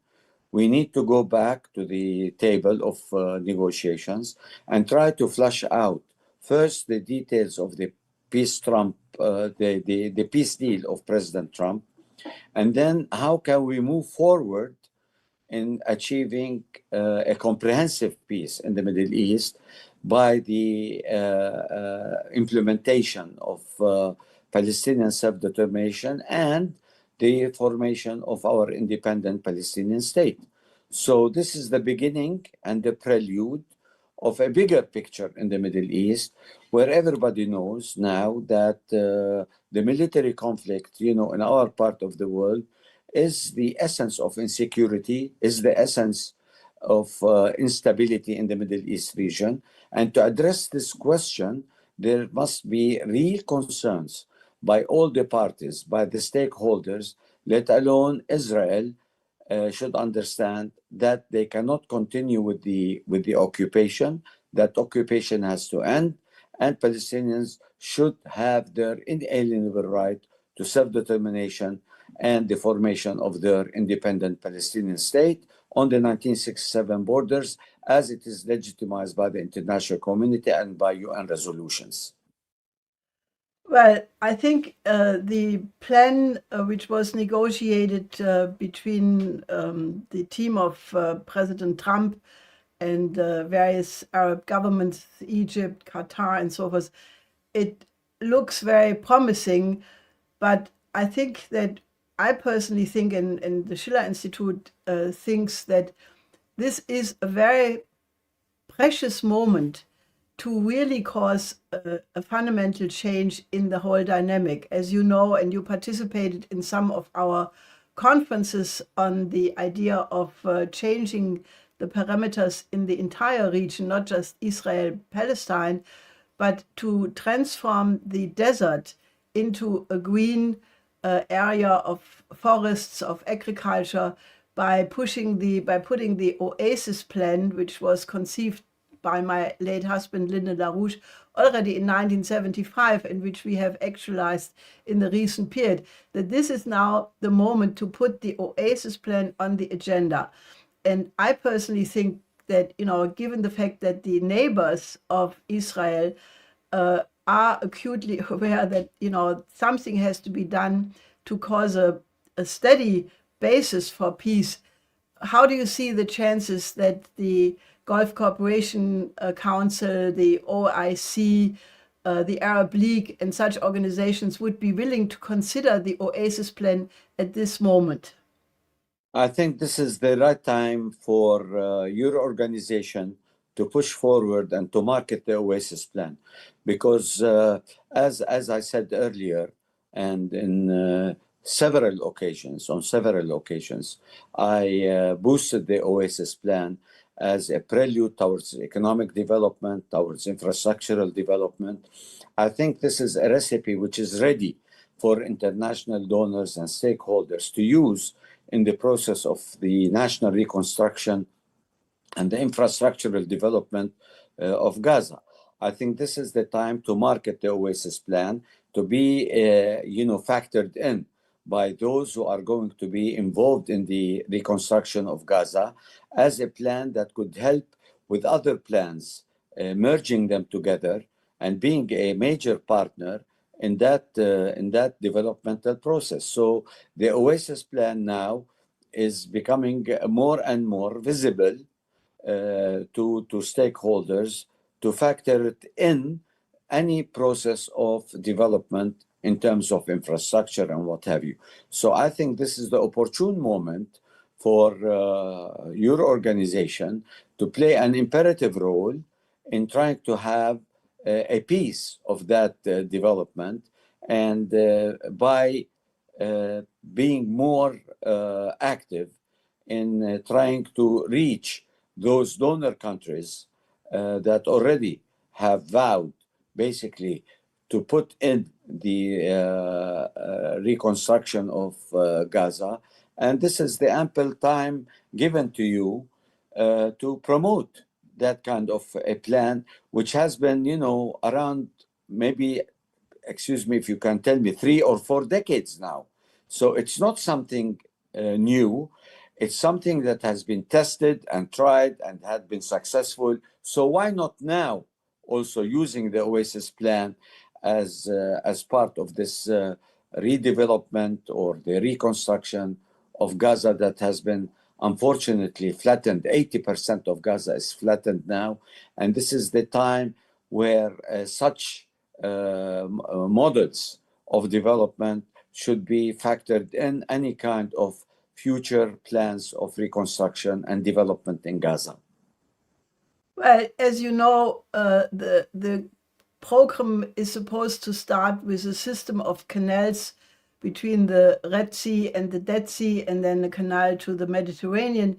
We need to go back to the table of negotiations and try to flush out first the details of the peace the peace deal of President Trump, and then how can we move forward in achieving a comprehensive peace in the Middle East by the implementation of Palestinian self-determination and the formation of our independent Palestinian state. So this is the beginning and the prelude of a bigger picture in the Middle East, where everybody knows now that the military conflict, in our part of the world, is the essence of insecurity, is the essence of instability in the Middle East region. And to address this question, there must be real concerns by all the parties, by the stakeholders, let alone Israel, should understand that they cannot continue with the occupation. That occupation has to end, and Palestinians should have their inalienable right to self-determination and the formation of their independent Palestinian state on the 1967 borders, as it is legitimized by the international community and by UN resolutions. Well, I think the plan which was negotiated between the team of President Trump and various Arab governments, Egypt, Qatar, and so forth, it looks very promising. But I think that I personally think, and the Schiller Institute thinks, that this is a very precious moment to really cause a fundamental change in the whole dynamic. As you know, and you participated in some of our conferences on the idea of changing the parameters in the entire region, not just Israel, Palestine, but to transform the desert into a green area of forests, of agriculture, by putting the Oasis Plan, which was conceived by my late husband, Lyndon LaRouche, already in 1975, and which we have actualized in the recent period, that this is now the moment to put the Oasis Plan on the agenda. And I personally think that, given the fact that the neighbors of Israel are are acutely aware that, something has to be done to cause a steady basis for peace. How do you see the chances that the Gulf Cooperation Council, the OIC, the Arab League, and such organizations would be willing to consider the Oasis Plan at this moment? I think this is the right time for your organization to push forward and to market the Oasis Plan, because as I said earlier, and in several occasions, I boosted the Oasis Plan as a prelude towards economic development, towards infrastructural development. I think this is a recipe which is ready for international donors and stakeholders to use in the process of the national reconstruction and the infrastructural development of Gaza. I think this is the time to market the Oasis Plan, to be factored in by those who are going to be involved in the reconstruction of Gaza as a plan that could help with other plans, merging them together and being a major partner in that developmental process. So the Oasis Plan now is becoming more and more visible to stakeholders, to factor it in any process of development in terms of infrastructure and what have you. So I think this is the opportune moment for your organization to play an imperative role in trying to have a piece of that development, and by being more active in trying to reach those donor countries that already have vowed basically to put in the reconstruction of Gaza. And this is the ample time given to you to promote that kind of a plan, which has been, around maybe, excuse me if you can tell me, 3 or 4 decades now. So it's not something new. It's something that has been tested and tried and had been successful. So why not now also using the Oasis Plan as part of this redevelopment or the reconstruction of Gaza that has been unfortunately flattened. 80% of Gaza is flattened now. And this is the time where such models of development should be factored in any kind of future plans of reconstruction and development in Gaza. Well, as you know, the program is supposed to start with a system of canals between the Red Sea and the Dead Sea, and then the canal to the Mediterranean.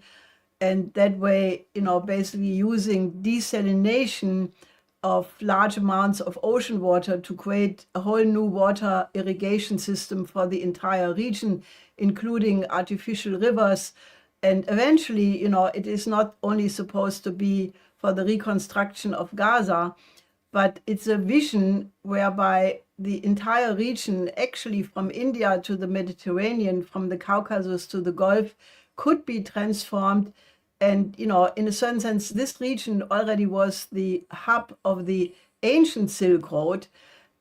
And that way, basically using desalination of large amounts of ocean water to create a whole new water irrigation system for the entire region, including artificial rivers. And eventually, it is not only supposed to be for the reconstruction of Gaza, but it's a vision whereby the entire region, actually from India to the Mediterranean, from the Caucasus to the Gulf, could be transformed. And, in a certain sense, this region already was the hub of the ancient Silk Road,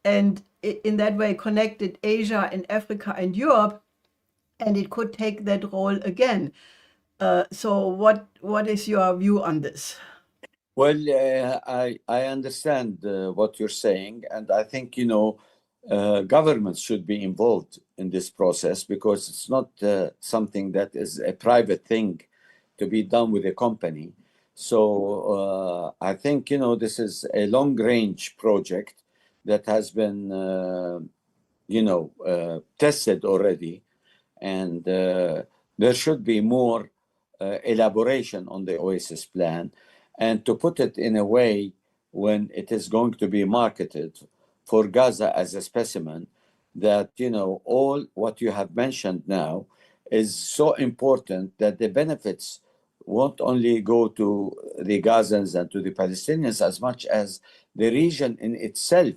and in that way connected Asia and Africa and Europe, and it could take that role again. So what is your view on this? Well, I understand what you're saying, and I think, governments should be involved in this process, because it's not something that is a private thing to be done with a company. So I think, this is a long-range project that has been, tested already, and there should be more elaboration on the Oasis Plan, and to put it in a way when it is going to be marketed for Gaza as a specimen, that, all what you have mentioned now is so important that the benefits won't only go to the Gazans and to the Palestinians, as much as the region in itself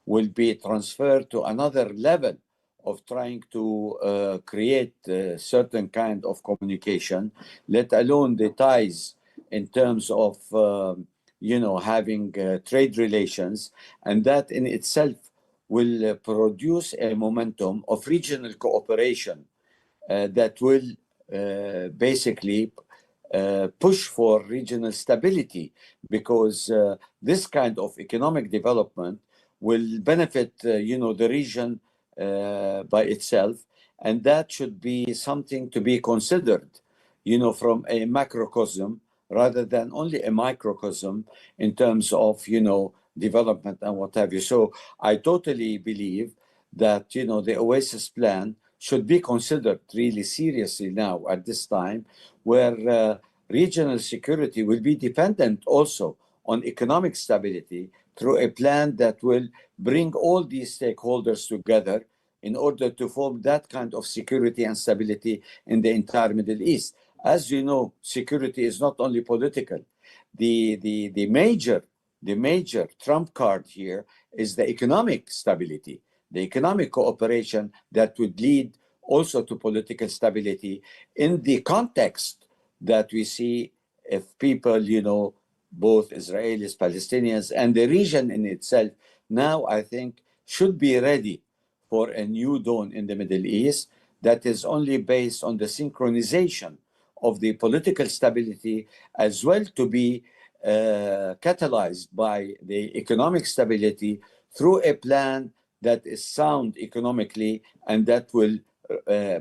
will be transferred to another level of trying to create a certain kind of communication, let alone the ties in terms of having trade relations, and that in itself will produce a momentum of regional cooperation that will basically push for regional stability, because this kind of economic development will benefit, the region by itself, and that should be something to be considered, from a macrocosm rather than only a microcosm in terms of, development and what have you. So I totally believe that, the Oasis Plan should be considered really seriously now at this time, where regional security will be dependent also on economic stability through a plan that will bring all these stakeholders together in order to form that kind of security and stability in the entire Middle East. As you know, security is not only political. The major trump card here is the economic stability, the economic cooperation that would lead also to political stability in the context that we see if people, both Israelis, Palestinians, and the region in itself now, I think, should be ready for a new dawn in the Middle East that is only based on the synchronization of the political stability, as well to be catalyzed by the economic stability through a plan that is sound economically and that will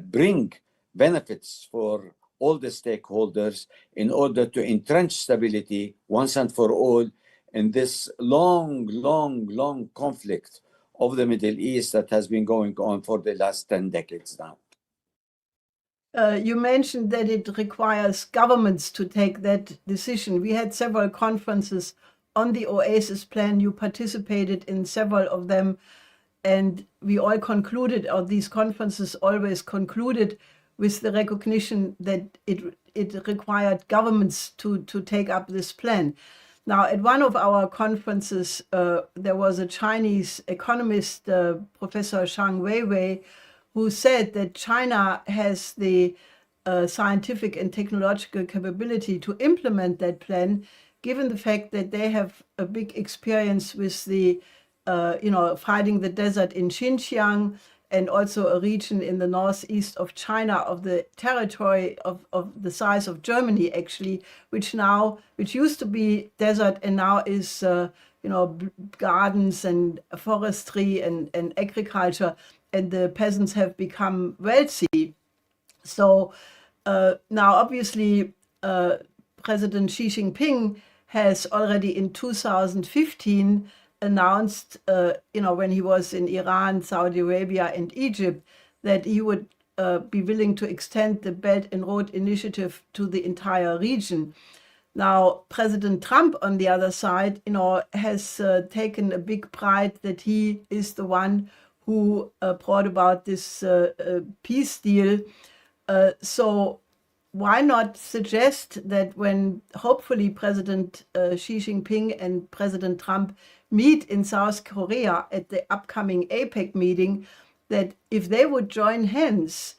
bring benefits for all the stakeholders in order to entrench stability once and for all in this long conflict of the Middle East that has been going on for the last 10 decades now. You mentioned that it requires governments to take that decision. We had several conferences on the Oasis Plan. You participated in several of them, and we all concluded, or these conferences always concluded, with the recognition that it required governments to take up this plan. Now, at one of our conferences, there was a Chinese economist, Professor Zhang Weiwei, who said that China has the scientific and technological capability to implement that plan, given the fact that they have a big experience with the, fighting the desert in Xinjiang, and also a region in the northeast of China, of the territory of the size of Germany, actually, which used to be desert and now is, gardens and forestry and agriculture, and the peasants have become wealthy. So now, obviously, President Xi Jinping has already in 2015 announced, when he was in Iran, Saudi Arabia, and Egypt, that he would be willing to extend the Belt and Road Initiative to the entire region. Now, President Trump, on the other side, has taken a big pride that he is the one who brought about this peace deal. So why not suggest that when hopefully President Xi Jinping and President Trump meet in South Korea at the upcoming APEC meeting, that if they would join hands,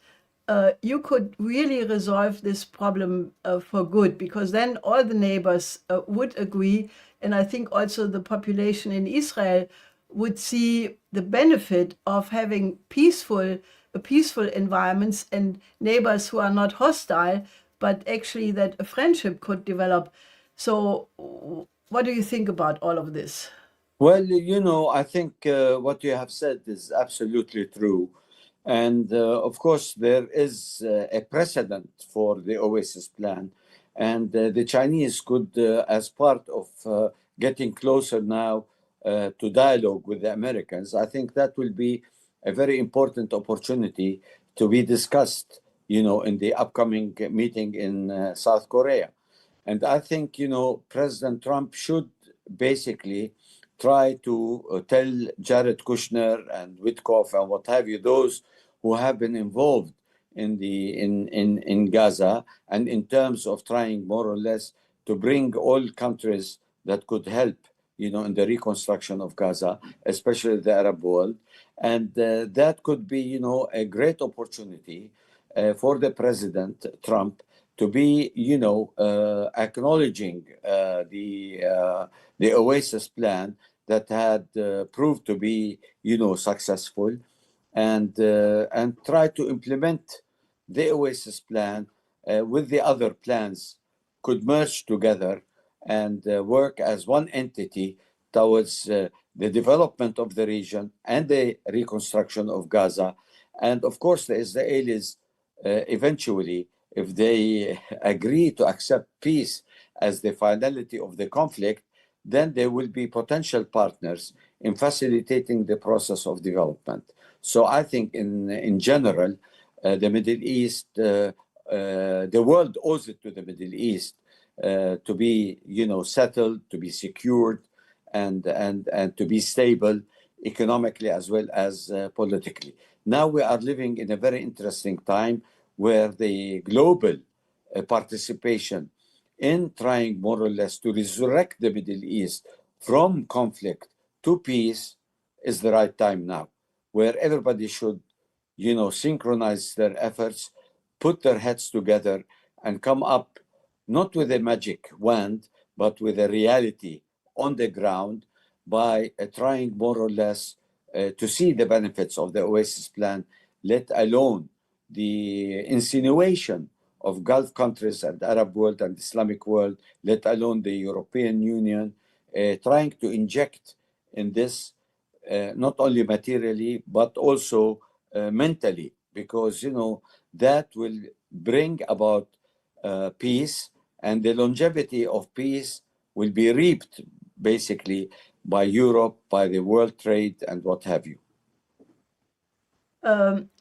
you could really resolve this problem for good, because then all the neighbors would agree. And I think also the population in Israel would see the benefit of having peaceful environments and neighbors who are not hostile, but actually that a friendship could develop. So what do you think about all of this? Well, I think what you have said is absolutely true. And of course, there is a precedent for the Oasis Plan. And the Chinese could, as part of getting closer now to dialogue with the Americans, I think that will be a very important opportunity to be discussed, in the upcoming meeting in South Korea. And I think, President Trump should basically try to tell Jared Kushner and Witkoff and what have you, those who have been involved in Gaza, and in terms of trying more or less to bring all countries that could help, in the reconstruction of Gaza, especially the Arab world. And that could be, a great opportunity for the President Trump to be, acknowledging the Oasis Plan that had proved to be, successful, and try to implement the Oasis Plan with the other plans, could merge together and work as one entity towards the development of the region and the reconstruction of Gaza. And of course, the Israelis eventually, if they agree to accept peace as the finality of the conflict, then they will be potential partners in facilitating the process of development. So I think in general, the Middle East, the world owes it to the Middle East to be, settled, to be secured, and to be stable economically as well as politically. Now we are living in a very interesting time where the global participation in trying more or less to resurrect the Middle East from conflict to peace is the right time now, where everybody should, synchronize their efforts, put their heads together, and come up not with a magic wand, but with a reality on the ground by trying more or less to see the benefits of the Oasis Plan, let alone the insinuation of Gulf countries and Arab world and Islamic world, let alone the European Union, trying to inject in this not only materially, but also mentally, because, that will bring about peace, and the longevity of peace will be reaped basically by Europe, by the world trade, and what have you.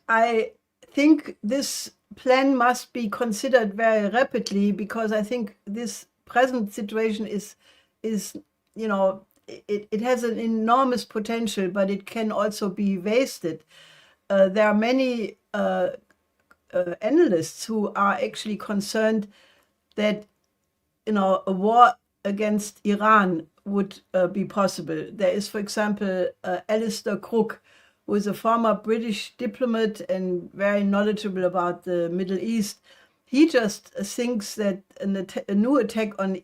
I think this plan must be considered very rapidly, because I think this present situation is it has an enormous potential, but it can also be wasted. There are many analysts who are actually concerned that a war against Iran would be possible. There is, for example, Alistair Crook, who is a former British diplomat and very knowledgeable about the Middle East. He just thinks that a new attack on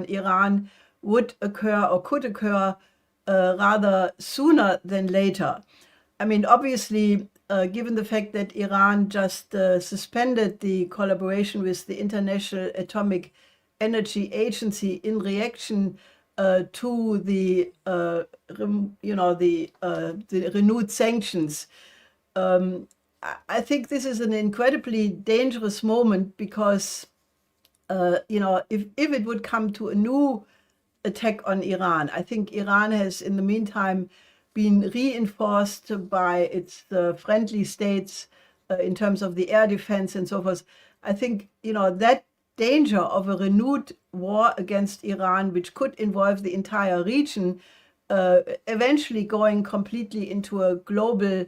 Iran would occur or could occur rather sooner than later. I mean, obviously, given the fact that Iran just suspended the collaboration with the International Atomic Energy Agency in reaction to the renewed sanctions, I think this is an incredibly dangerous moment, because if it would come to a new attack on Iran, I think Iran has in the meantime been reinforced by its friendly states in terms of the air defense and so forth. I think that danger of a renewed war against Iran, which could involve the entire region, eventually going completely into a global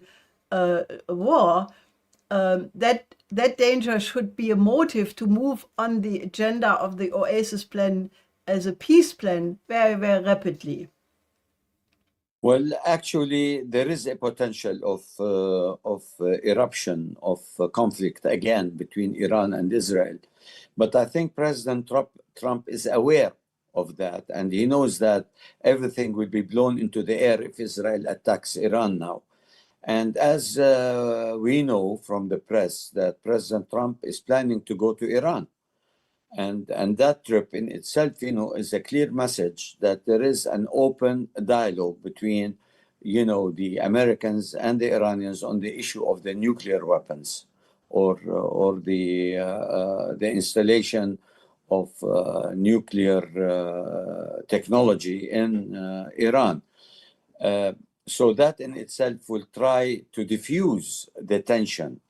war, that danger should be a motive to move on the agenda of the Oasis Plan as a peace plan very, very rapidly. Well, actually, there is a potential of eruption of conflict again between Iran and Israel. But I think President Trump is aware of that, and he knows that everything will be blown into the air if Israel attacks Iran now. And as we know from the press, that President Trump is planning to go to Iran. And that trip in itself, is a clear message that there is an open dialogue between, the Americans and the Iranians on the issue of the nuclear weapons, or the installation of nuclear technology in Iran. So that in itself will try to diffuse the tension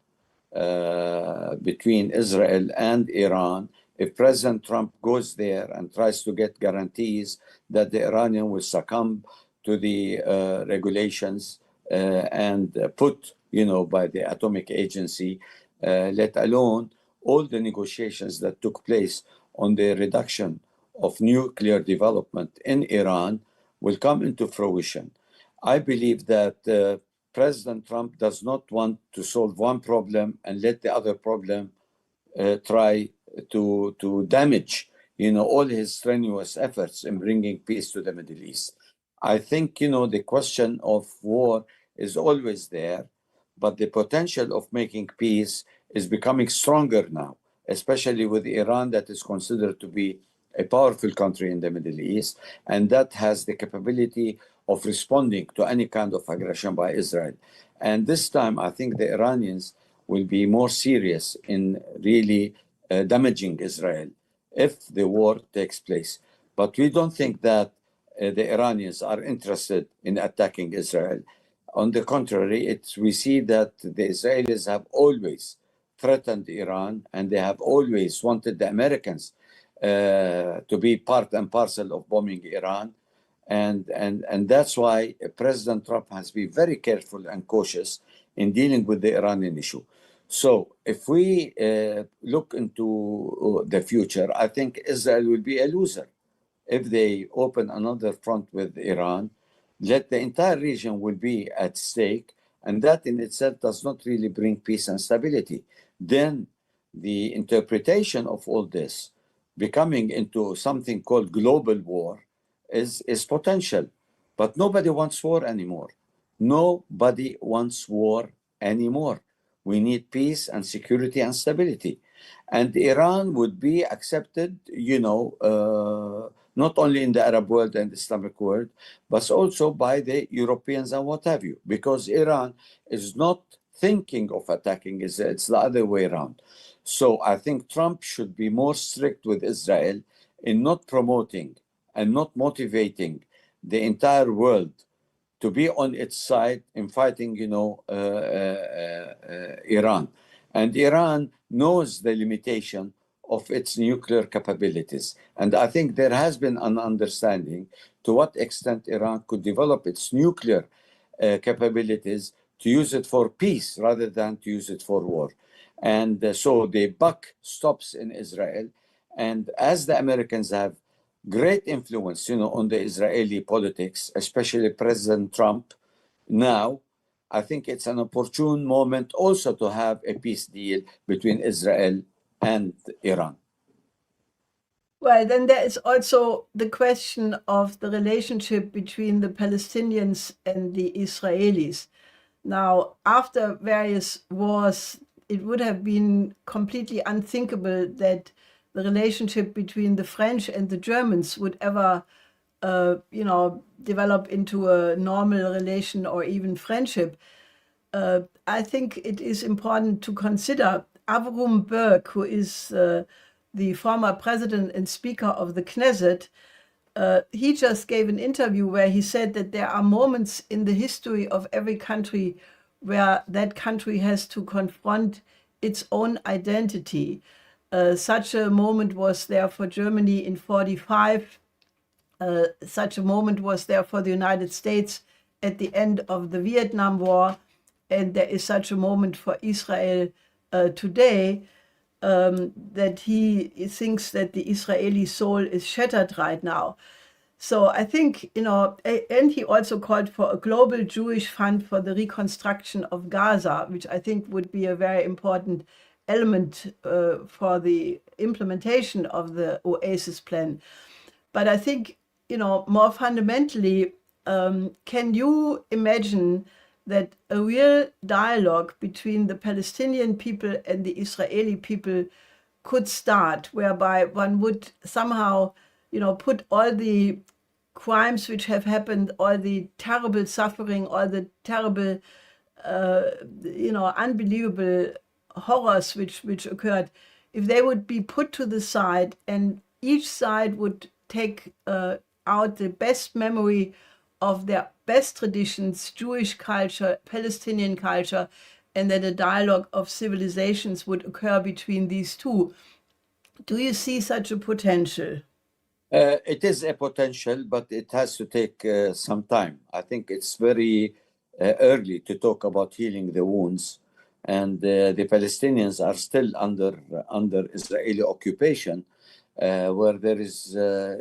between Israel and Iran. If President Trump goes there and tries to get guarantees that the Iranian will succumb to the regulations and put, by the Atomic Agency, let alone all the negotiations that took place on the reduction of nuclear development in Iran will come into fruition. I believe that President Trump does not want to solve one problem and let the other problem try to damage, all his strenuous efforts in bringing peace to the Middle East. I think, the question of war is always there, but the potential of making peace is becoming stronger now, especially with Iran, that is considered to be a powerful country in the Middle East, and that has the capability of responding to any kind of aggression by Israel. And this time, I think the Iranians will be more serious in really damaging Israel if the war takes place. But we don't think that the Iranians are interested in attacking Israel. On the contrary, we see that the Israelis have always threatened Iran, and they have always wanted the Americans to be part and parcel of bombing Iran. And that's why President Trump has been very careful and cautious in dealing with the Iranian issue. So if we look into the future, I think Israel will be a loser. If they open another front with Iran, the entire region will be at stake, and that in itself does not really bring peace and stability. Then the interpretation of all this becoming into something called global war is potential. But nobody wants war anymore. Nobody wants war anymore. We need peace and security and stability. And Iran would be accepted, not only in the Arab world and Islamic world, but also by the Europeans and what have you, because Iran is not thinking of attacking Israel. It's the other way around. So I think Trump should be more strict with Israel in not promoting and not motivating the entire world to be on its side in fighting, Iran. And Iran knows the limitation of its nuclear capabilities. And I think there has been an understanding to what extent Iran could develop its nuclear capabilities to use it for peace rather than to use it for war. And so the buck stops in Israel. And as the Americans have great influence, on the Israeli politics, especially President Trump, now, I think it's an opportune moment also to have a peace deal between Israel and Iran. Well, then there is also the question of the relationship between the Palestinians and the Israelis. Now, after various wars, it would have been completely unthinkable that the relationship between the French and the Germans would ever, develop into a normal relation or even friendship. I think it is important to consider Avrum Berg, who is the former president and speaker of the Knesset. He just gave an interview where he said that there are moments in the history of every country where that country has to confront its own identity. Such a moment was there for Germany in 1945. Such a moment was there for the United States at the end of the Vietnam War. And there is such a moment for Israel today, that he thinks that the Israeli soul is shattered right now. So I think, and he also called for a global Jewish fund for the reconstruction of Gaza, which I think would be a very important element for the implementation of the Oasis Plan. But I think, more fundamentally, can you imagine that a real dialogue between the Palestinian people and the Israeli people could start, whereby one would somehow, put all the crimes which have happened, all the terrible suffering, all the terrible, unbelievable horrors which occurred, if they would be put to the side and each side would take out the best memory of their best traditions, Jewish culture, Palestinian culture, and that a dialogue of civilizations would occur between these two. Do you see such a potential? It is a potential, but it has to take some time. I think it's very early to talk about healing the wounds. And the Palestinians are still under Israeli occupation, where there is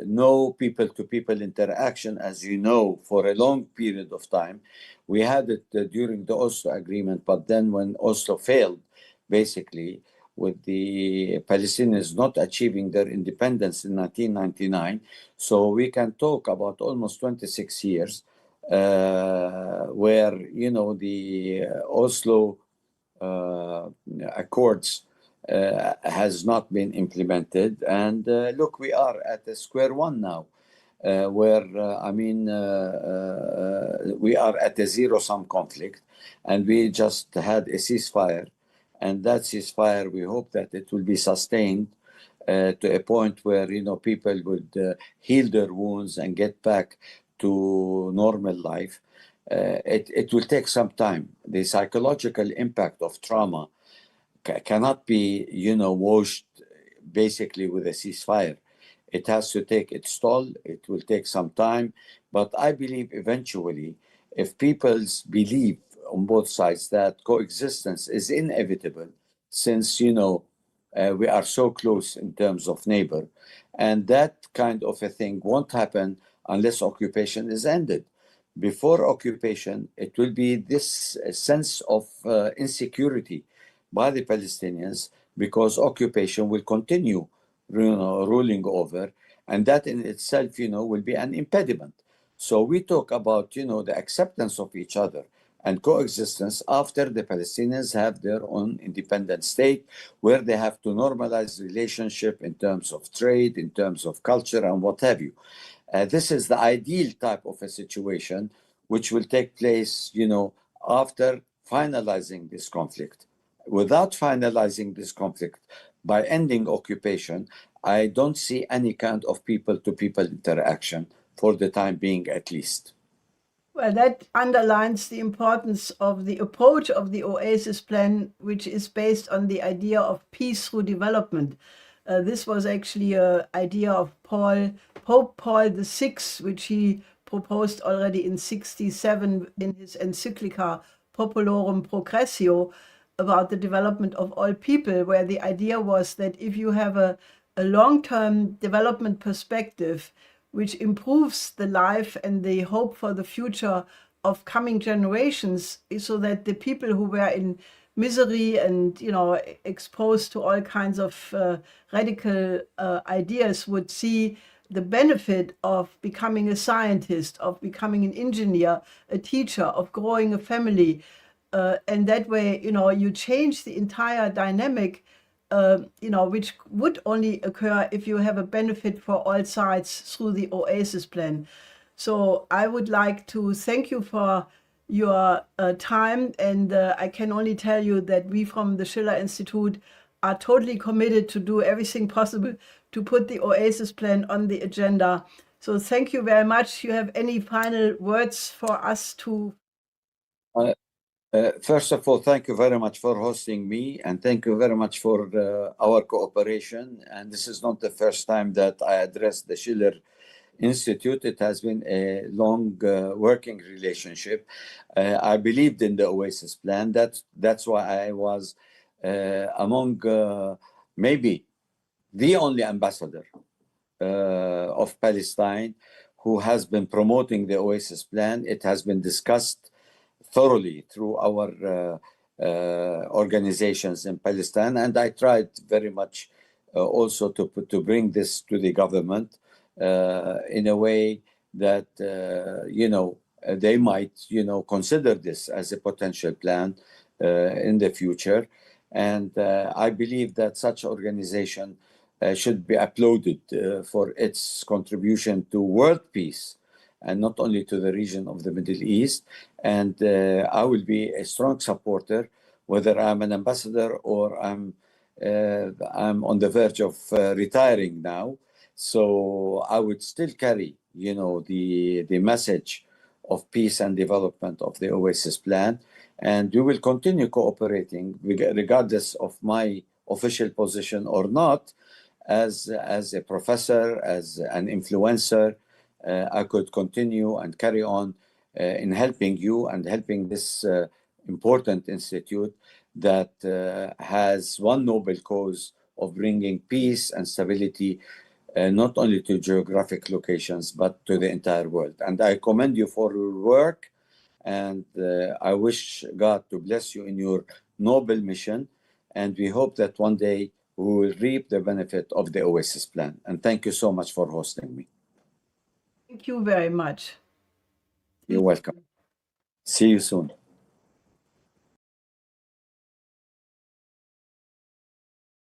no people-to-people interaction, as you know, for a long period of time. We had it during the Oslo Agreement, but then when Oslo failed, basically, with the Palestinians not achieving their independence in 1999. So we can talk about almost 26 years where, you know, the Oslo Accords has not been implemented. And look, we are at the square one now, where, we are at a zero-sum conflict, and we just had a ceasefire. And that ceasefire, we hope that it will be sustained to a point where, you know, people would heal their wounds and get back to normal life. It will take some time. The psychological impact of trauma cannot be, you know, washed basically with a ceasefire. It has to take its toll. It will take some time. But I believe eventually, if people's belief on both sides that coexistence is inevitable, since, you know, we are so close in terms of neighbor, and that kind of a thing won't happen unless occupation is ended. Before occupation, it will be this sense of insecurity by the Palestinians, because occupation will continue, you know, ruling over, and that in itself, you know, will be an impediment. So we talk about, you know, the acceptance of each other and coexistence after the Palestinians have their own independent state, where they have to normalize relationship in terms of trade, in terms of culture, and what have you. This is the ideal type of a situation which will take place, you know, after finalizing this conflict. Without finalizing this conflict, by ending occupation, I don't see any kind of people-to-people interaction for the time being, at least. Well, that underlines the importance of the approach of the Oasis Plan, which is based on the idea of peace through development. This was actually an idea of Pope Paul VI, which he proposed already in 1967 in his encyclica Populorum Progressio about the development of all people, where the idea was that if you have a long-term development perspective, which improves the life and the hope for the future of coming generations, so that the people who were in misery and, you know, exposed to all kinds of radical ideas would see the benefit of becoming a scientist, of becoming an engineer, a teacher, of growing a family. And that way, you know, you change the entire dynamic, you know, which would only occur if you have a benefit for all sides through the Oasis Plan. So I would like to thank you for your time, and I can only tell you that we from the Schiller Institute are totally committed to do everything possible to put the Oasis Plan on the agenda. So thank you very much. You have any final words for us to? First of all, thank you very much for hosting me, and thank you very much for our cooperation. And this is not the first time that I address the Schiller Institute. It has been a long working relationship. I believed in the Oasis Plan. That's why I was among maybe the only ambassador of Palestine who has been promoting the Oasis Plan. It has been discussed thoroughly through our organizations in Palestine, and I tried very much also to bring this to the government in a way that you know, they might, you know, consider this as a potential plan in the future. And I believe that such organization should be applauded for its contribution to world peace, and not only to the region of the Middle East. And I will be a strong supporter, whether I'm an ambassador or I'm on the verge of retiring now. So I would still carry, you know, the message of peace and development of the Oasis Plan. And we will continue cooperating regardless of my official position or not. As a professor, as an influencer, I could continue and carry on in helping you and helping this important institute that has one noble cause of bringing peace and stability not only to geographic locations, but to the entire world. And I commend you for your work, and I wish God to bless you in your noble mission. And we hope that one day we will reap the benefit of the Oasis Plan. And thank you so much for hosting me. Thank you very much. You're welcome. See you soon.